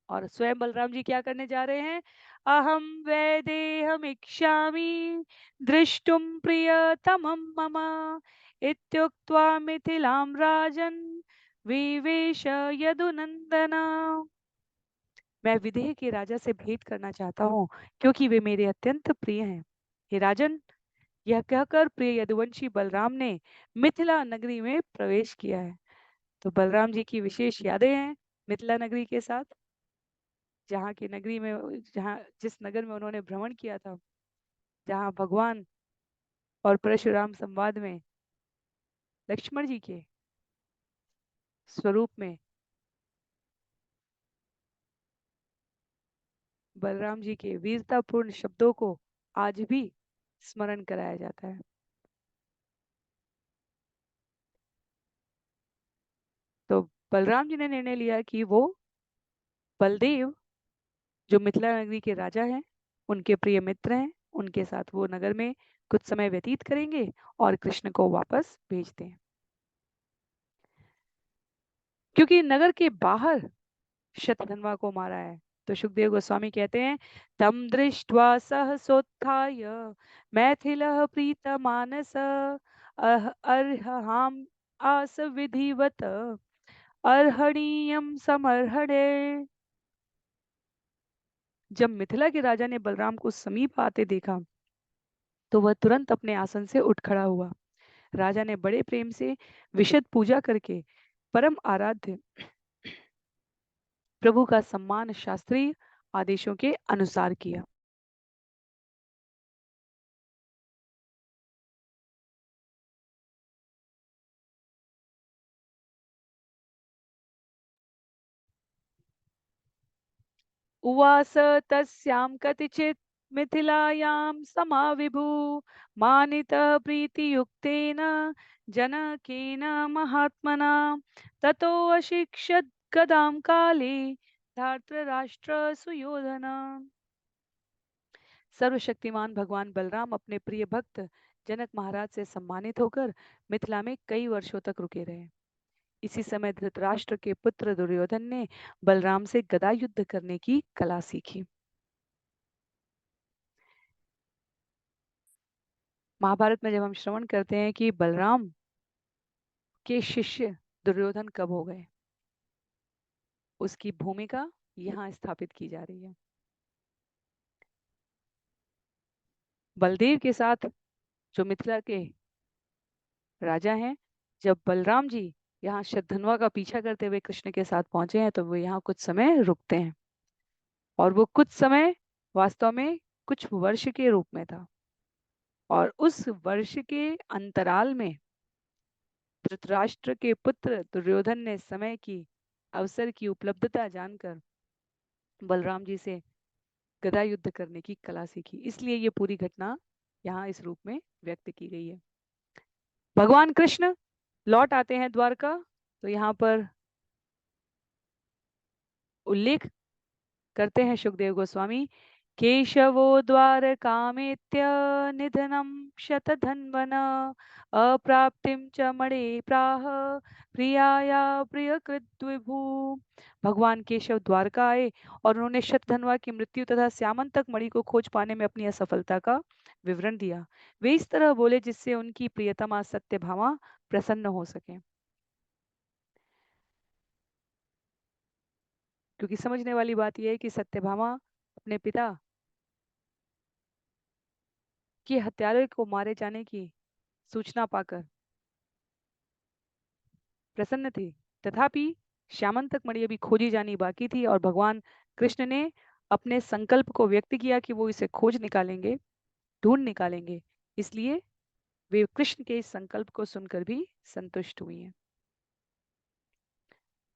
और स्वयं बलराम जी क्या करने जा रहे हैं? अहम वैदेहमिच्छामि दृष्टुम प्रियतमं मम इत्युक्त्वा मिथिलां राजन् विवेश यदुनंदना। मैं विदेह के राजा से भेंट करना चाहता हूँ क्योंकि वे मेरे अत्यंत प्रिय हैं। हे राजन, यह कहकर प्रिय यदुवंशी बलराम ने मिथिला नगरी में प्रवेश किया है। तो बलराम जी की विशेष यादें हैं मिथिला नगरी के साथ, जहाँ की नगरी में, जहाँ जिस नगर में उन्होंने भ्रमण किया था, जहाँ भगवान और परशुराम संवाद में लक्ष्मण जी के स्वरूप में बलराम जी के वीरतापूर्ण शब्दों को आज भी स्मरण कराया जाता है। तो बलराम जी ने निर्णय लिया कि वो बलदेव, जो मिथिला नगरी के राजा हैं, उनके प्रिय मित्र हैं, उनके साथ वो नगर में कुछ समय व्यतीत करेंगे और कृष्ण को वापस भेज दें। क्योंकि नगर के बाहर शतधन्वा को मारा है, तो सुखदेव गोस्वामी कहते हैं, तम दृष्ट्वा सहसोत्थाय मैथिलः प्रीतमानस अर्हाम आस विधिवत अर्हणीयम समर्हणे। जब मिथिला के राजा ने बलराम को समीप आते देखा, तो वह तुरंत अपने आसन से उठ खड़ा हुआ। राजा ने बड़े प्रेम से विशद पूजा करके परम आराध्य प्रभु का सम्मान शास्त्रीय आदेशों के अनुसार किया। उवास तस्यां कतिचित् मिथिलायां समाविभू मानितः प्रीतियुक्तेन जनकेन महात्मना ततो अशिक्षत गदां काले धार्तराष्ट्र सुयोधन। सर्वशक्तिमान भगवान बलराम अपने प्रिय भक्त जनक महाराज से सम्मानित होकर मिथिला में कई वर्षों तक रुके रहे। इसी समय धृतराष्ट्र के पुत्र दुर्योधन ने बलराम से गदा युद्ध करने की कला सीखी। महाभारत में जब हम श्रवण करते हैं कि बलराम के शिष्य दुर्योधन कब हो गए, उसकी भूमिका यहाँ स्थापित की जा रही है। बलदेव के साथ जो मिथिला के राजा हैं, जब बलराम जी यहाँ शतधन्वा का पीछा करते हुए कृष्ण के साथ पहुंचे हैं, तो वो यहाँ कुछ समय रुकते हैं। और वो कुछ समय वास्तव में कुछ वर्ष के रूप में था। और उस वर्ष के अंतराल में धृतराष्ट्र के पुत्र दुर्योधन ने समय की अवसर की उपलब्धता जानकर बलराम जी से गदा युद्ध करने की कला सीखी। इसलिए ये पूरी घटना यहाँ इस रूप में व्यक्त की गई है। भगवान कृष्ण लौट आते हैं द्वारका, तो यहाँ पर उल्लेख करते हैं सुखदेव गोस्वामी, केशवो द्वारकामेत्य निधनम शतधन्वन अप्राप्तिम च मणे प्राह प्रियाया प्रियकृत विभु। भगवान केशव द्वारका आए और उन्होंने शतधन्वा की मृत्यु तथा श्यामंतक मणि को खोज पाने में अपनी असफलता का विवरण दिया। वे इस तरह बोले जिससे उनकी प्रियतमा सत्यभामा प्रसन्न हो सके। क्योंकि समझने वाली बात यह है कि सत्यभामा अपने पिता के हत्यारे को मारे जाने की सूचना पाकर प्रसन्न थी। तथापि श्यामंतक मणि अभी खोजी जानी बाकी थी और भगवान कृष्ण ने अपने संकल्प को व्यक्त किया कि वो इसे खोज निकालेंगे, ढूंढ निकालेंगे। इसलिए वे कृष्ण के इस संकल्प को सुनकर भी संतुष्ट हुई हैं।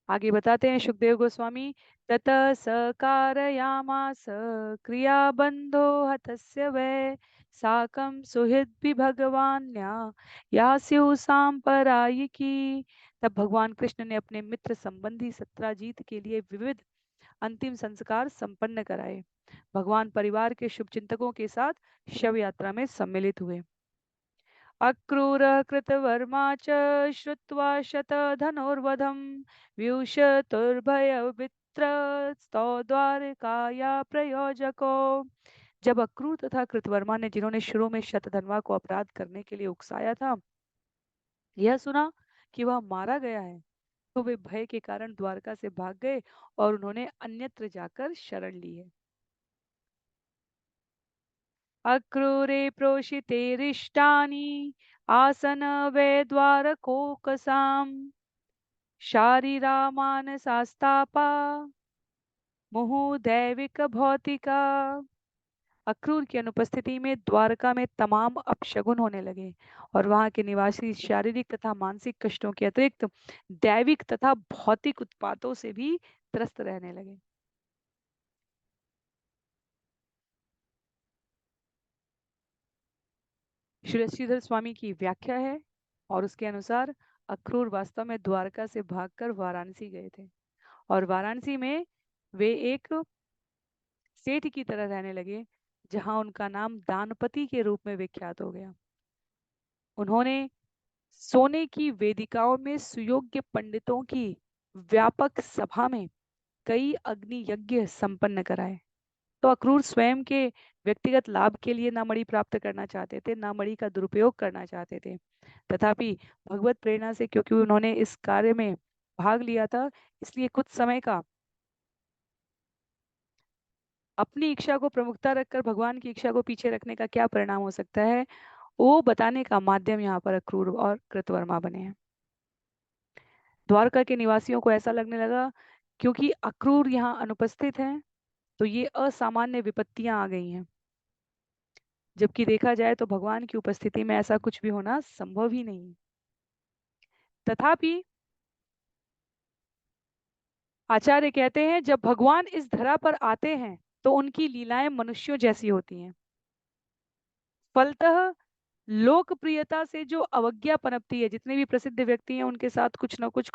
आगे बताते हैं सुखदेव गोस्वामी, ततः स कारयामास क्रियाबंधो हतस्य वै साकं सुहृद्भि भगवान्या यास्यु सांपरायिकी। तब भगवान कृष्ण ने अपने मित्र संबंधी सत्राजीत के लिए विविध अंतिम संस्कार संपन्न कराए। भगवान परिवार के शुभचिंतकों के साथ शव यात्रा में सम्मिलित हुए। अक्रूरः कृतवर्मा च श्रुत्वा शतधनुर्वधं व्यूशतुर्भयवित्रस्तौ द्वारकाया प्रयोजको। जब अक्रूर तथा कृतवर्मा ने, जिन्होंने शुरू में शतधन्वा को अपराध करने के लिए उकसाया था, यह सुना कि वह मारा गया है, तो वे भय के कारण द्वारका से भाग गए और उन्होंने अन्यत्र जाकर शरण ली है। अक्रूरे प्रोषितेरिष्टानि आसन वै द्वारकोकसाम् शारीरा मानसास्तापा मुहुदैविक भौतिका। अक्रूर की अनुपस्थिति में द्वारका में तमाम अपशगुन होने लगे और वहां के निवासी शारीरिक तथा मानसिक कष्टों के अतिरिक्त दैविक तथा भौतिक उत्पातों से भी त्रस्त रहने लगे। श्री श्रीधर स्वामी की व्याख्या है और उसके अनुसार अक्रूर वास्तव में द्वारका से भागकर वाराणसी गए थे और वाराणसी में वे एक सेठ की तरह रहने लगे जहां उनका नाम दानपति के रूप में विख्यात हो गया। उन्होंने सोने की वेदिकाओं में सुयोग्य पंडितों की व्यापक सभा में कई अग्नि यज्ञ संपन्न कराए। तो अक्रूर स्वयं के व्यक्तिगत लाभ के लिए ना मणि प्राप्त करना चाहते थे, ना मणि का दुरुपयोग करना चाहते थे, तथापि भगवत प्रेरणा से क्योंकि उन्होंने इस कार्य में भाग लिया था, इसलिए कुछ समय का अपनी इच्छा को प्रमुखता रखकर भगवान की इच्छा को पीछे रखने का क्या परिणाम हो सकता है, वो बताने का माध्यम यहाँ पर अक्रूर और कृतवर्मा बने हैं। द्वारका के निवासियों को ऐसा लगने लगा क्योंकि अक्रूर यहाँ अनुपस्थित हैं तो ये असामान्य विपत्तियां आ गई हैं, जबकि देखा जाए तो भगवान की उपस्थिति में ऐसा कुछ भी होना संभव ही नहीं। तथापि आचार्य कहते हैं जब भगवान इस धरा पर आते हैं तो उनकी लीलाएं मनुष्यों जैसी होती हैं। फलतः लोकप्रियता से जो अवज्ञा पनपती है, जितने भी प्रसिद्ध व्यक्ति हैं उनके साथ कुछ ना कुछ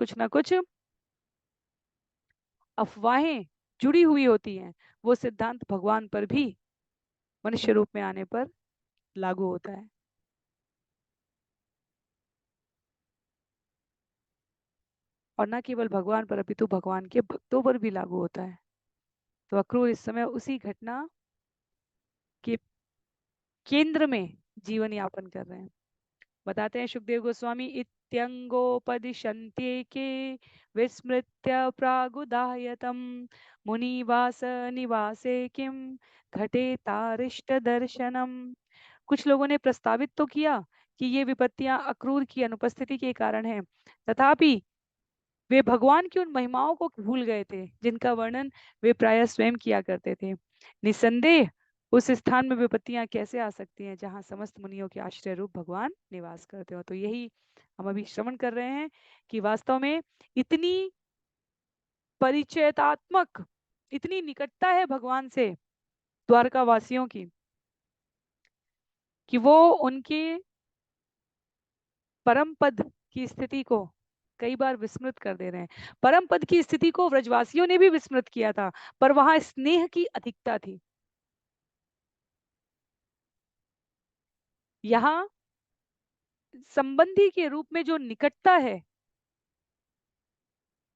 अफवाहें जुड़ी हुई होती हैं। वो सिद्धांत भगवान पर भी मनुष्य रूप में आने पर लागू होता है और न केवल भगवान पर अपितु भगवान के भक्तों पर भी लागू होता है। तो अक्रूर इस समय उसी घटना के केंद्र में जीवन यापन कर रहे हैं। बताते हैं सुखदेव गोस्वामी इत्यंगोपदिशन्त्येके विस्मृत्य प्रागुदायतम मुनिवास निवासे किम घटे तारिष्ट दर्शनम। कुछ लोगों ने प्रस्तावित तो किया कि ये विपत्तियां अक्रूर की अनुपस्थिति के कारण हैं, तथापि वे भगवान की उन महिमाओं को भूल गए थे जिनका वर्णन वे प्रायः स्वयं किया करते थे। निसंदेह उस स्थान में विपत्तियां कैसे आ सकती हैं जहां समस्त मुनियों के आश्रय रूप भगवान निवास करते हो। तो यही हम अभी श्रवण कर रहे हैं कि वास्तव में इतनी परिचयतात्मक, इतनी निकटता है भगवान से द्वारका वासियों की कि वो उनके परम पद की स्थिति को कई बार विस्मृत कर दे रहे हैं। परम पद की स्थिति को व्रजवासियों ने भी विस्मृत किया था, पर वहां स्नेह की अधिकता थी। यहाँ संबंधी के रूप में जो निकटता है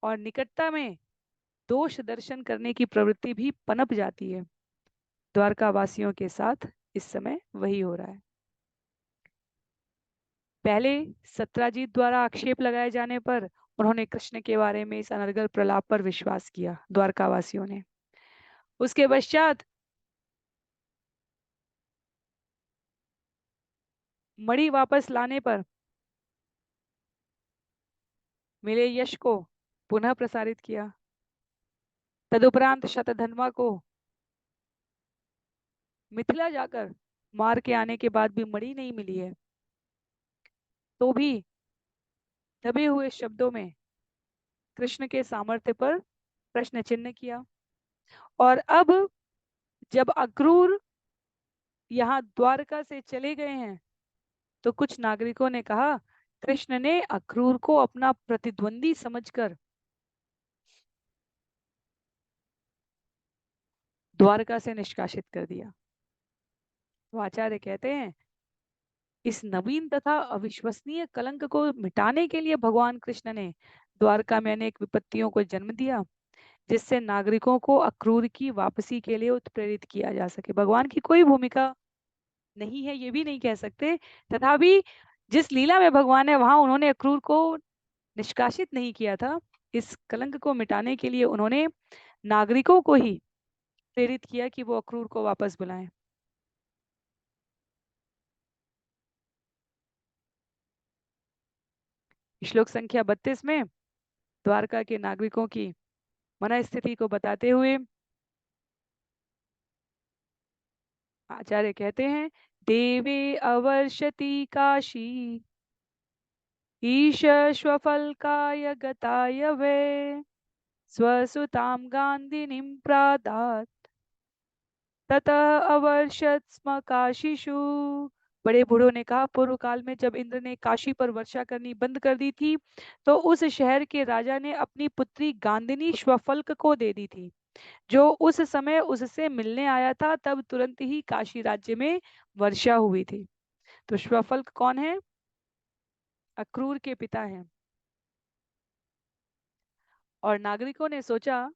और निकटता में दोष दर्शन करने की प्रवृत्ति भी पनप जाती है, द्वारका वासियों के साथ इस समय वही हो रहा है। पहले सत्राजीत द्वारा आक्षेप लगाए जाने पर उन्होंने कृष्ण के बारे में इस अनर्गल प्रलाप पर विश्वास किया द्वारका वासियों ने। उसके पश्चात मणि वापस लाने पर मिले यश को पुनः प्रसारित किया। तदुपरांत शतधन्वा को मिथिला जाकर मार के आने के बाद भी मणि नहीं मिली है, तो भी दबे हुए शब्दों में कृष्ण के सामर्थ्य पर प्रश्न चिन्ह किया। और अब जब अक्रूर यहाँ द्वारका से चले गए हैं तो कुछ नागरिकों ने कहा कृष्ण ने अक्रूर को अपना प्रतिद्वंदी समझकर द्वारका से निष्कासित कर दिया। तो आचार्य कहते हैं इस नवीन तथा अविश्वसनीय कलंक को मिटाने के लिए भगवान कृष्ण ने द्वारका में अनेक विपत्तियों को जन्म दिया, जिससे नागरिकों को अक्रूर की वापसी के लिए उत्प्रेरित किया जा सके। भगवान की कोई भूमिका नहीं है ये भी नहीं कह सकते, तथापि जिस लीला में भगवान है वहां उन्होंने अक्रूर को निष्कासित नहीं किया था। इस कलंक को मिटाने के लिए उन्होंने नागरिकों को ही प्रेरित किया कि वो अक्रूर को वापस बुलाएं। श्लोक संख्या 32 में द्वारका के नागरिकों की मनस्थिति को बताते हुए आचार्य कहते हैं, देवे अवर्षति काशी ईश स्वफलकाय गताय वे स्वसुतां गान्धिनीं प्रादात् ततः अवर्षत स्म काशीषु। बड़े बूढ़ों ने कहा, पूर्व काल में जब इंद्र ने काशी पर वर्षा करनी बंद कर दी थी, तो उस शहर के राजा ने अपनी पुत्री गांधिनी श्वफल्क को दे दी थी, जो उस समय उससे मिलने आया था। तब तुरंत ही काशी राज्य में वर्षा हुई थी। तो श्वफल्क कौन है? अक्रूर के पिता हैं। और नागरिकों ने सोचा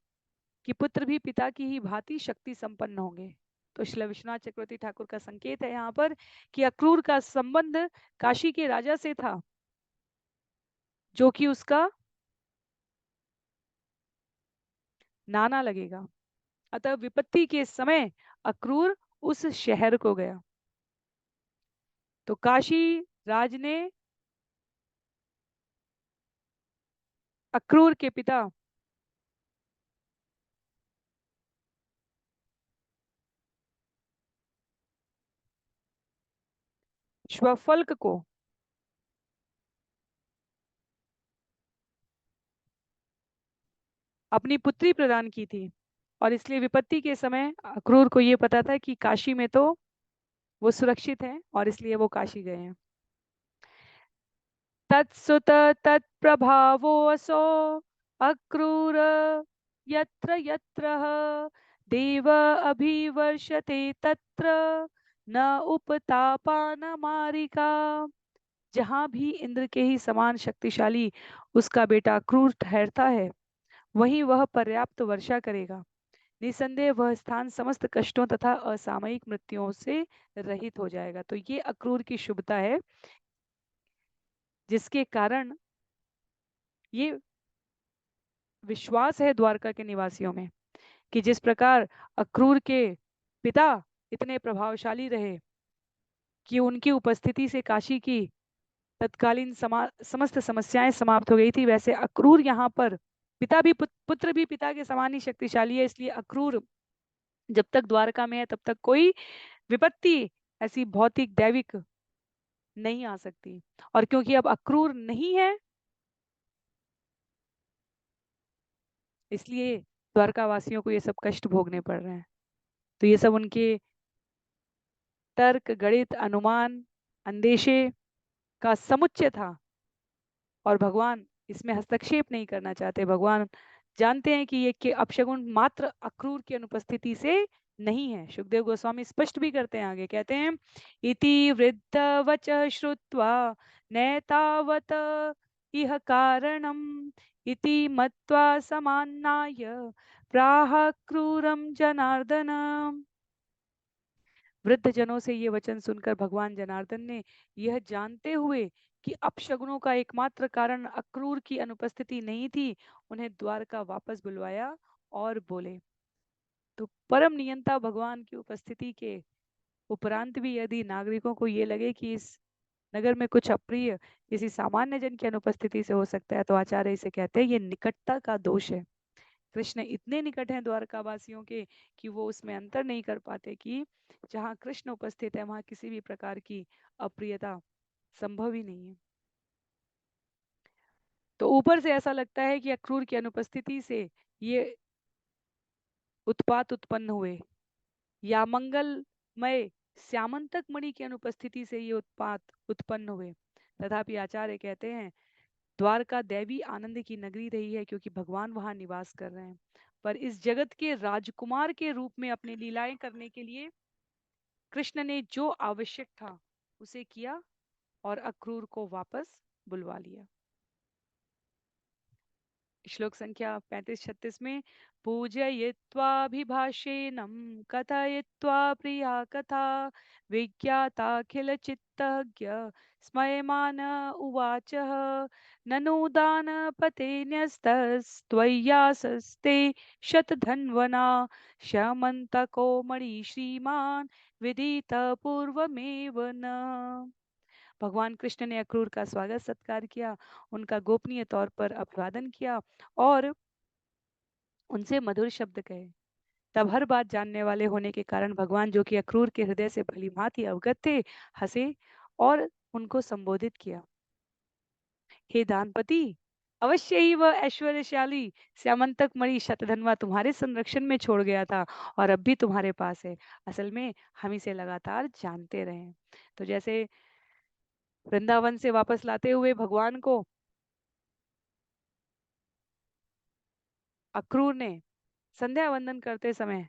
कि पुत्र भी पिता की ही भांति शक्ति संपन्न होंगे। तो श्री विश्वनाथ चक्रवर्ती ठाकुर का संकेत है यहाँ पर कि अक्रूर का संबंध काशी के राजा से था, जो कि उसका नाना लगेगा। अतः विपत्ति के समय अक्रूर उस शहर को गया। तो काशी राज ने अक्रूर के पिता श्वफल्क को अपनी पुत्री प्रदान की थी। और इसलिए विपत्ति के समय अक्रूर को यह पता था कि काशी में तो वो सुरक्षित है, और इसलिए वो काशी गए हैं। तत्सुत तत्प्रभावोऽसौ अक्रूर यत्र यत्र देव अभिवर्षते तत्र न उपतापानमारिका। जहाँ भी इंद्र के ही समान शक्तिशाली उसका बेटा अक्रूर ठहरता है, वहीं वह पर्याप्त वर्षा करेगा। निसंदेह वह स्थान समस्त कष्टों तथा असामयिक मृत्युओं से रहित हो जाएगा। तो ये अक्रूर की शुभता है, जिसके कारण ये विश्वास है द्वारका के निवासियों में कि जिस प्रकार अक्रूर के पिता इतने प्रभावशाली रहे कि उनकी उपस्थिति से काशी की तत्कालीन समस्त समस्याएं समाप्त हो गई थी, वैसे अक्रूर यहाँ पर पिता भी पुत्र भी पिता के समान ही शक्तिशाली है। इसलिए अक्रूर जब तक द्वारका में है, तब तक कोई विपत्ति ऐसी भौतिक दैविक नहीं आ सकती। और क्योंकि अब अक्रूर नहीं है, इसलिए द्वारका वासियों को ये सब कष्ट भोगने पड़ रहे हैं। तो ये सब उनके तर्क, गणित, अनुमान, अंदेशे का समुच्चय था। और भगवान इसमें हस्तक्षेप नहीं करना चाहते। भगवान जानते हैं कि ये कि अपशगुन मात्र अक्रूर की अनुपस्थिति से नहीं है। सुखदेव गोस्वामी स्पष्ट भी करते हैं, आगे कहते हैं, इति वृद्ध वच श्रुत्वा नैतावत इह कारणम इति मत्वा समान्नाय प्राह क्रूरम जनार्दन। वृद्ध जनों से ये वचन सुनकर भगवान जनार्दन ने यह जानते हुए कि अपशगुनों का एकमात्र कारण अक्रूर की अनुपस्थिति नहीं थी, उन्हें द्वारका वापस बुलवाया और बोले। तो परम नियंता भगवान की उपस्थिति के उपरांत भी यदि नागरिकों को ये लगे कि इस नगर में कुछ अप्रिय किसी सामान्य जन की अनुपस्थिति से हो सकता है, तो आचार्य इसे कहते हैं ये निकटता का दोष है। कृष्ण इतने निकट हैं द्वारकावासियों के कि वो उसमें अंतर नहीं कर पाते कि जहाँ कृष्ण उपस्थित है, वहां किसी भी प्रकार की अप्रियता संभव ही नहीं है। तो ऊपर से ऐसा लगता है कि अक्रूर की अनुपस्थिति से ये उत्पात उत्पन्न हुए, या मंगलमय श्यामंतक मणि की अनुपस्थिति से ये उत्पात उत्पन्न हुए। तथापि आचार्य कहते हैं द्वारका दैवी आनंद की नगरी रही है, क्योंकि भगवान वहां निवास कर रहे हैं। पर इस जगत के राजकुमार के रूप में अपनी लीलाएं करने के लिए कृष्ण ने जो आवश्यक था उसे किया और अक्रूर को वापस बुलवा लिया। श्लोक संख्या 35-36 में, पूजयित्वाभिभाषेणं कथयित्वा प्रिया कथा विज्ञाताखिल चित्तज्ञ स्मयमान उवाच ननु दानपते न्यस्तस्त्वय्यासस्ते शतधन्वना शमन्तको मणि श्रीमान् विदित पूर्वमेव न। भगवान कृष्ण ने अक्रूर का स्वागत सत्कार किया, उनका गोपनीय तौर पर अभिवादन किया और उनसे मधुर शब्द कहे। तब हर बात जानने वाले होने के कारण भगवान, जो कि अक्रूर के हृदय से भली भांति अवगत थे, हंसे और उनको संबोधित किया। हे दानपति, अवश्य ही वह ऐश्वर्यशाली श्यामंतक मणि शतधनवा तुम्हारे संरक्षण में छोड़ गया था और अब भी तुम्हारे पास है। असल में हम इसे लगातार जानते रहे। तो जैसे वृंदावन से वापस लाते हुए भगवान को अक्रूर ने संध्या वंदन करते समय,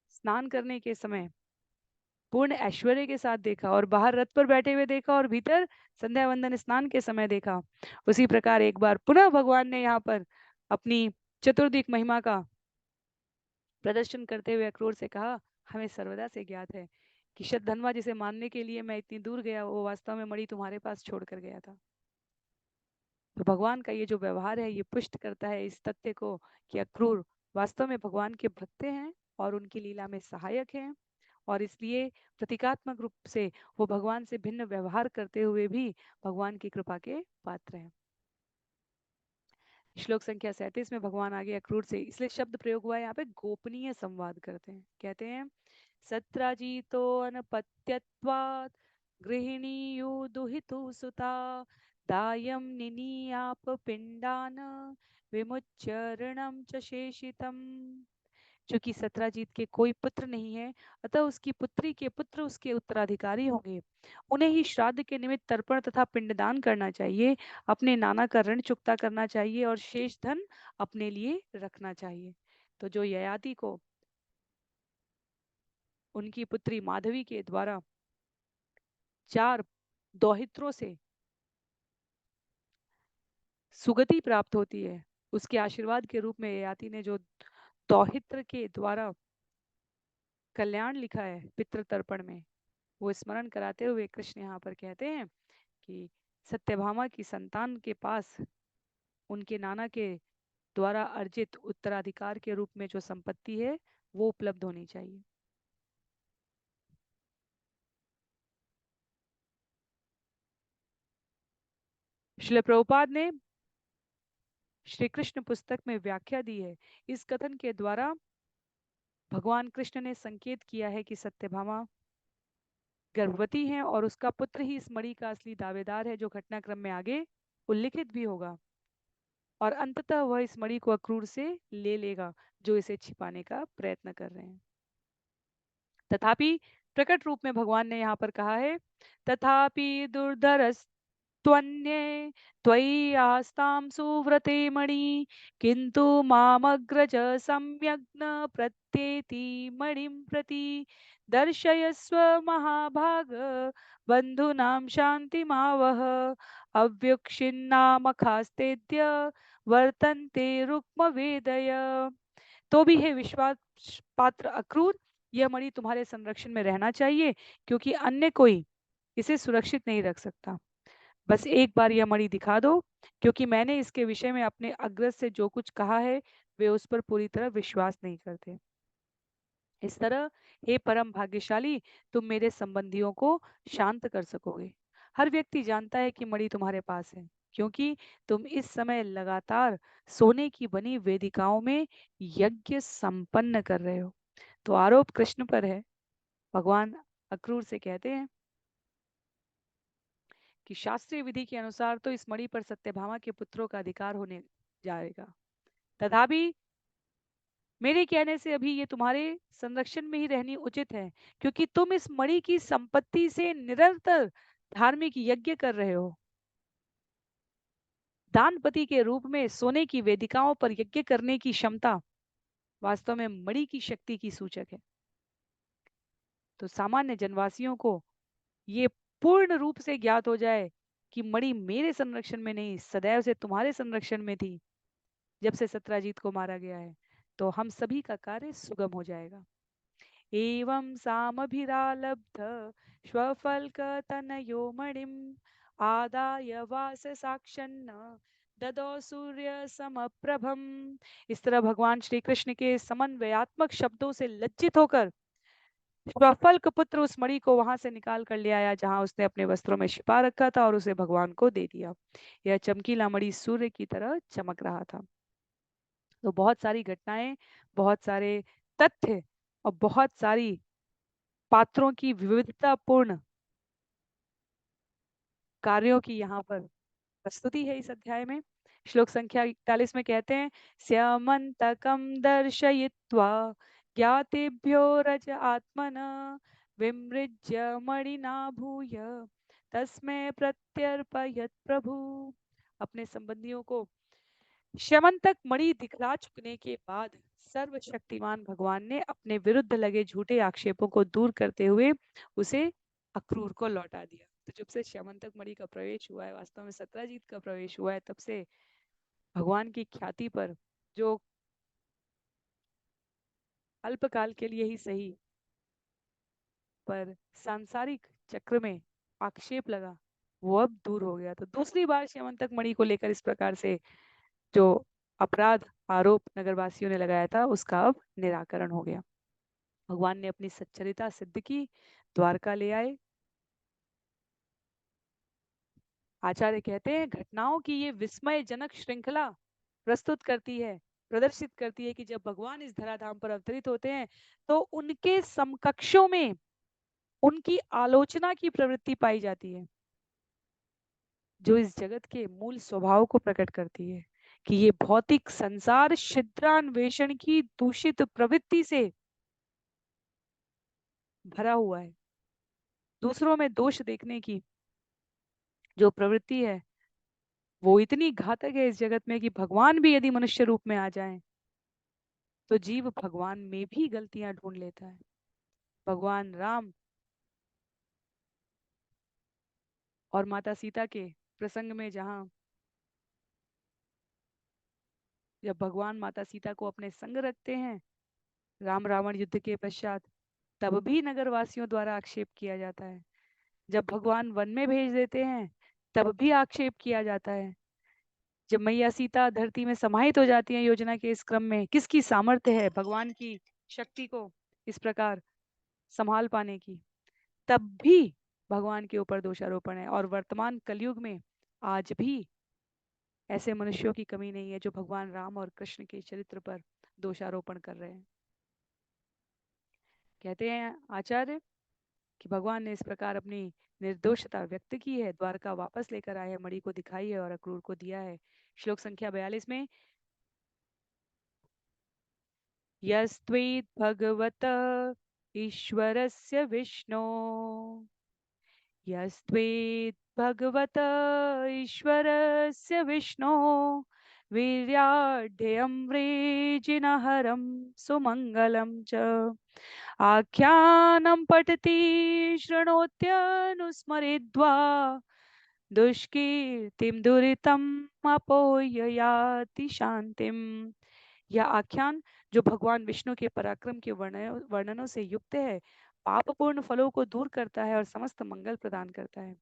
स्नान करने के समय पूर्ण ऐश्वर्य के साथ देखा और बाहर रथ पर बैठे हुए देखा और भीतर संध्या वंदन स्नान के समय देखा, उसी प्रकार एक बार पुनः भगवान ने यहाँ पर अपनी चतुर्दिक महिमा का प्रदर्शन करते हुए अक्रूर से कहा, हमें सर्वदा से ज्ञात है कि शतधनवा जिसे मानने के लिए मैं इतनी दूर गया, वो वास्तव में मणि तुम्हारे पास छोड़कर गया था। तो भगवान का ये जो व्यवहार है, ये पुष्ट करता है इस तथ्य को कि अक्रूर वास्तव में भगवान के भक्त हैं और उनकी लीला में सहायक हैं, और इसलिए प्रतीकात्मक रूप से वो भगवान से भिन्न व्यवहार करते हुए भी भगवान की कृपा के पात्र हैं। श्लोक संख्या 37 में भगवान आगे अक्रूर से इसलिए शब्द प्रयोग हुआ है, यहाँ पे गोपनीय संवाद करते हैं। कहते हैं, सत्राजितो अनपत्यत्वात् गृहिणीयो दुहितु सुता दायं निनीयाप पिंडान विमुच्य ऋणम च शेषितम। चूंकि सत्राजीत के कोई पुत्र नहीं है, अतः उसकी पुत्री के पुत्र उसके उत्तराधिकारी होंगे। उन्हें ही श्राद्ध के निमित्त तर्पण तथा पिंडदान करना चाहिए, अपने नाना का ऋण चुकता करना चाहिए और शेष धन अपने लिए रखना चाहिए। तो जो ययाति को उनकी पुत्री माधवी के द्वारा 4 दौहित्रों से सुगति प्राप्त होती है, उसके आशीर्वाद के रूप में ययाति ने जो दौहित्र के द्वारा कल्याण लिखा है पितृ तर्पण में, वो स्मरण कराते हुए कृष्ण यहाँ पर कहते हैं कि सत्यभामा की संतान के पास उनके नाना के द्वारा अर्जित उत्तराधिकार के रूप में जो संपत्ति है, वो उपलब्ध होनी चाहिए। श्रील प्रभुपाद ने श्री कृष्ण पुस्तक में व्याख्या दी है। इस कथन के द्वारा भगवान कृष्ण ने संकेत किया है कि सत्यभामा गर्भवती हैं और उसका पुत्र ही इस मणि का असली दावेदार है, जो घटनाक्रम में आगे उल्लिखित भी होगा, और अंततः वह इस मणि को अक्रूर से ले लेगा जो इसे छिपाने का प्रयत्न कर रहे हैं। तथापि प्रकट रूप में भगवान ने यहाँ पर कहा है, तथापि दुर्धर त्वन्ये त्वयि आस्तां सुव्रते मणि किंतु मामग्रज सम्यग् न प्रत्येति मणिं प्रति दर्शयस्व महाभाग बंधूनां शान्तिमावह अव्युक्षिन्नामखास्तेद्य वर्तन्ते रुक्म वेदय। तो भी है विश्वास पात्र अक्रूर, यह मणि तुम्हारे संरक्षण में रहना चाहिए, क्योंकि अन्य कोई इसे सुरक्षित नहीं रख सकता। बस एक बार यह मणि दिखा दो, क्योंकि मैंने इसके विषय में अपने अग्रज से जो कुछ कहा है, वे उस पर पूरी तरह विश्वास नहीं करते। इस तरह हे परम भाग्यशाली, तुम मेरे संबंधियों को शांत कर सकोगे। हर व्यक्ति जानता है कि मणि तुम्हारे पास है, क्योंकि तुम इस समय लगातार सोने की बनी वेदिकाओं में यज्ञ संपन्न कर रहे हो। तो आरोप कृष्ण पर है। भगवान अक्रूर से कहते हैं कि शास्त्रीय विधि के अनुसार तो इस मणि पर सत्यभामा के पुत्रों का अधिकार होने जाएगा, तथापि मेरे कहने से अभी ये तुम्हारे संरक्षण में ही रहनी उचित है, क्योंकि तुम इस मणि की संपत्ति से निरंतर धार्मिक यज्ञ कर रहे हो। दानपति के रूप में सोने की वेदिकाओं पर यज्ञ करने की क्षमता वास्तव में मणि की शक्ति की सूचक है। तो सामान्य जनवासियों को ये पूर्ण रूप से ज्ञात हो जाए कि मणि मेरे संरक्षण में नहीं, सदैव से तुम्हारे संरक्षण में थी, जब से सत्राजीत को मारा गया है, तो हम सभी का कार्य सुगम हो जाएगा। एवं सामभिरालब्ध श्वफल्कतनयो मणिम् आदाय वास साक्षन्न ददौ सूर्य समप्रभम। इस तरह भगवान श्री कृष्ण के समन्वयात्मक शब्दों से लज्जित होकर श्वफल का पुत्र उस मणि को वहां से निकाल कर ले आया जहां उसने अपने वस्त्रों में छिपा रखा था और उसे भगवान को दे दिया। यह चमकीला मणि सूर्य की तरह चमक रहा था। तो बहुत सारी घटनाएं, बहुत सारे तथ्य और बहुत सारी पात्रों की विविधतापूर्ण कार्यों की यहाँ पर प्रस्तुति है इस अध्याय में। श्लोक संख्या 41 में कहते हैं, स्यमंतकम दर्शयित्वा ज्ञातेभ्यो रज आत्मना विमृज्य मणिना भूय तस्मै प्रत्यर्पयत् प्रभु। अपने संबंधियों को श्यमंतक मणि दिखला चुकने के बाद सर्वशक्तिमान भगवान ने अपने विरुद्ध लगे झूठे आक्षेपों को दूर करते हुए उसे अक्रूर को लौटा दिया। तो जब से श्यमंतक मणि का प्रवेश हुआ है, वास्तव में सत्राजीत का प्रवेश हुआ है, तब से भगवान की ख्याति पर जो अल्पकाल के लिए ही सही पर सांसारिक चक्र में आक्षेप लगा, वो अब दूर हो गया। तो दूसरी बार श्यमंतक मणि को लेकर इस प्रकार से जो अपराध आरोप नगरवासियों ने लगाया था उसका अब निराकरण हो गया। भगवान ने अपनी सच्चरिता सिद्ध की, द्वारका ले आए। आचार्य कहते हैं, घटनाओं की ये विस्मयजनक श्रृंखला प्रस्तुत करती है, प्रदर्शित करती है कि जब भगवान इस धराधाम पर अवतरित होते हैं तो उनके समकक्षों में उनकी आलोचना की प्रवृत्ति पाई जाती है, जो इस जगत के मूल स्वभाव को प्रकट करती है कि ये भौतिक संसार छिद्रान्वेषण की दूषित प्रवृत्ति से भरा हुआ है। दूसरों में दोष देखने की जो प्रवृत्ति है वो इतनी घातक है इस जगत में कि भगवान भी यदि मनुष्य रूप में आ जाएं तो जीव भगवान में भी गलतियां ढूंढ लेता है। भगवान राम और माता सीता के प्रसंग में जहां जब भगवान माता सीता को अपने संग रखते हैं राम रावण युद्ध के पश्चात, तब भी नगरवासियों द्वारा आक्षेप किया जाता है। जब भगवान वन में भेज देते हैं तब भी आक्षेप किया जाता है। जब मैया सीता धरती में समाहित हो जाती है योजना के इस क्रम में, किसकी सामर्थ्य है भगवान की शक्ति को इस प्रकार संभाल पाने की, तब भी भगवान के ऊपर दोषारोपण है। और वर्तमान कलयुग में आज भी ऐसे मनुष्यों की कमी नहीं है जो भगवान राम और कृष्ण के चरित्र पर दोषारोपण कर रहे हैं। कहते हैं आचार्य कि भगवान ने इस प्रकार अपनी निर्दोषता व्यक्त की है, द्वारका वापस लेकर आए हैं, मणि को दिखाई है और अक्रूर को दिया है। श्लोक संख्या 42 में, यस्त्वेत् भगवत ईश्वरस्य विष्णो यस्त्वेत् भगवत ईश्वरस्य विष्णो वीर्याढ्यं वृजिनहरं सुमङ्गलं च आख्यानं पठति शृणोत्यनुस्मरित्वा दुष्कीर्तिं दुरितम् अपोह्य याति शांतिम। यह आख्यान जो भगवान विष्णु के पराक्रम के वर्णनों से युक्त है, पापपूर्ण फलों को दूर करता है और समस्त मंगल प्रदान करता है।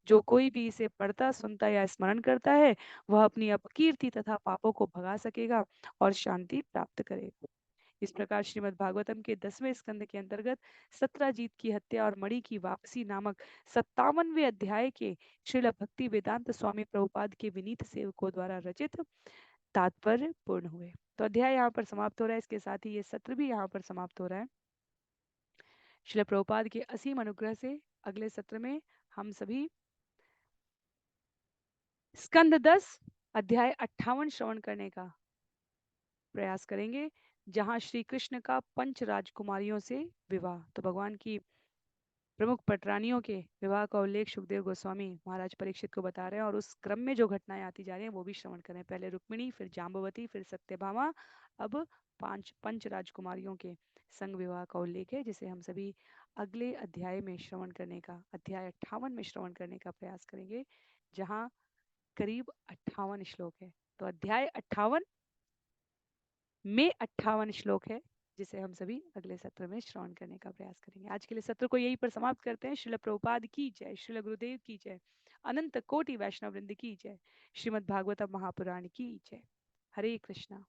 जो कोई भी इसे पढ़ता, सुनता या स्मरण करता है वह अपनी अपकीर्ति तथा पापों को भगा सकेगा और शांति प्राप्त करेगा। इस प्रकार श्रीमद् भागवतम के 10वें स्कंद के अंतर्गत सत्राजीत की हत्या और मणि की वापसी नामक 57वें अध्याय के श्रील भक्ति वेदांत स्वामी प्रभुपाद के विनीत सेवकों द्वारा रचित तात्पर्य पूर्ण हुए। तो अध्याय यहाँ पर समाप्त हो रहा है, इसके साथ ही ये सत्र भी यहाँ पर समाप्त हो रहा है। श्रील प्रभुपाद के असीम अनुग्रह से अगले सत्र में हम सभी स्कंद 10 अध्याय 58 श्रवण करने का प्रयास करेंगे, जहां श्री कृष्ण का पंच राजकुमारियों से विवाह। तो भगवान की प्रमुख पटरानियों के विवाह का उल्लेख सुखदेव गोस्वामी महाराज परीक्षित को बता रहे हैं और उस क्रम में जो घटनाएं आती जा रही हैं वो भी श्रवण करें। पहले रुक्मिणी, फिर जाम्बवती, फिर सत्यभामा, अब पांच पंच राजकुमारियों के संग विवाह का उल्लेख है, जिसे हम सभी अगले अध्याय में श्रवण करने का, अध्याय 58 में श्रवण करने का प्रयास करेंगे, जहाँ करीब 58 श्लोक है। तो अध्याय 58 में 58 श्लोक है, जिसे हम सभी अगले सत्र में श्रवण करने का प्रयास करेंगे। आज के लिए सत्र को यही पर समाप्त करते हैं। श्रील प्रभुपाद की जय, श्रील गुरुदेव की जय, अनंत कोटि वैष्णव वृंद की जय, श्रीमद् भागवतम महापुराण की जय। हरे कृष्णा।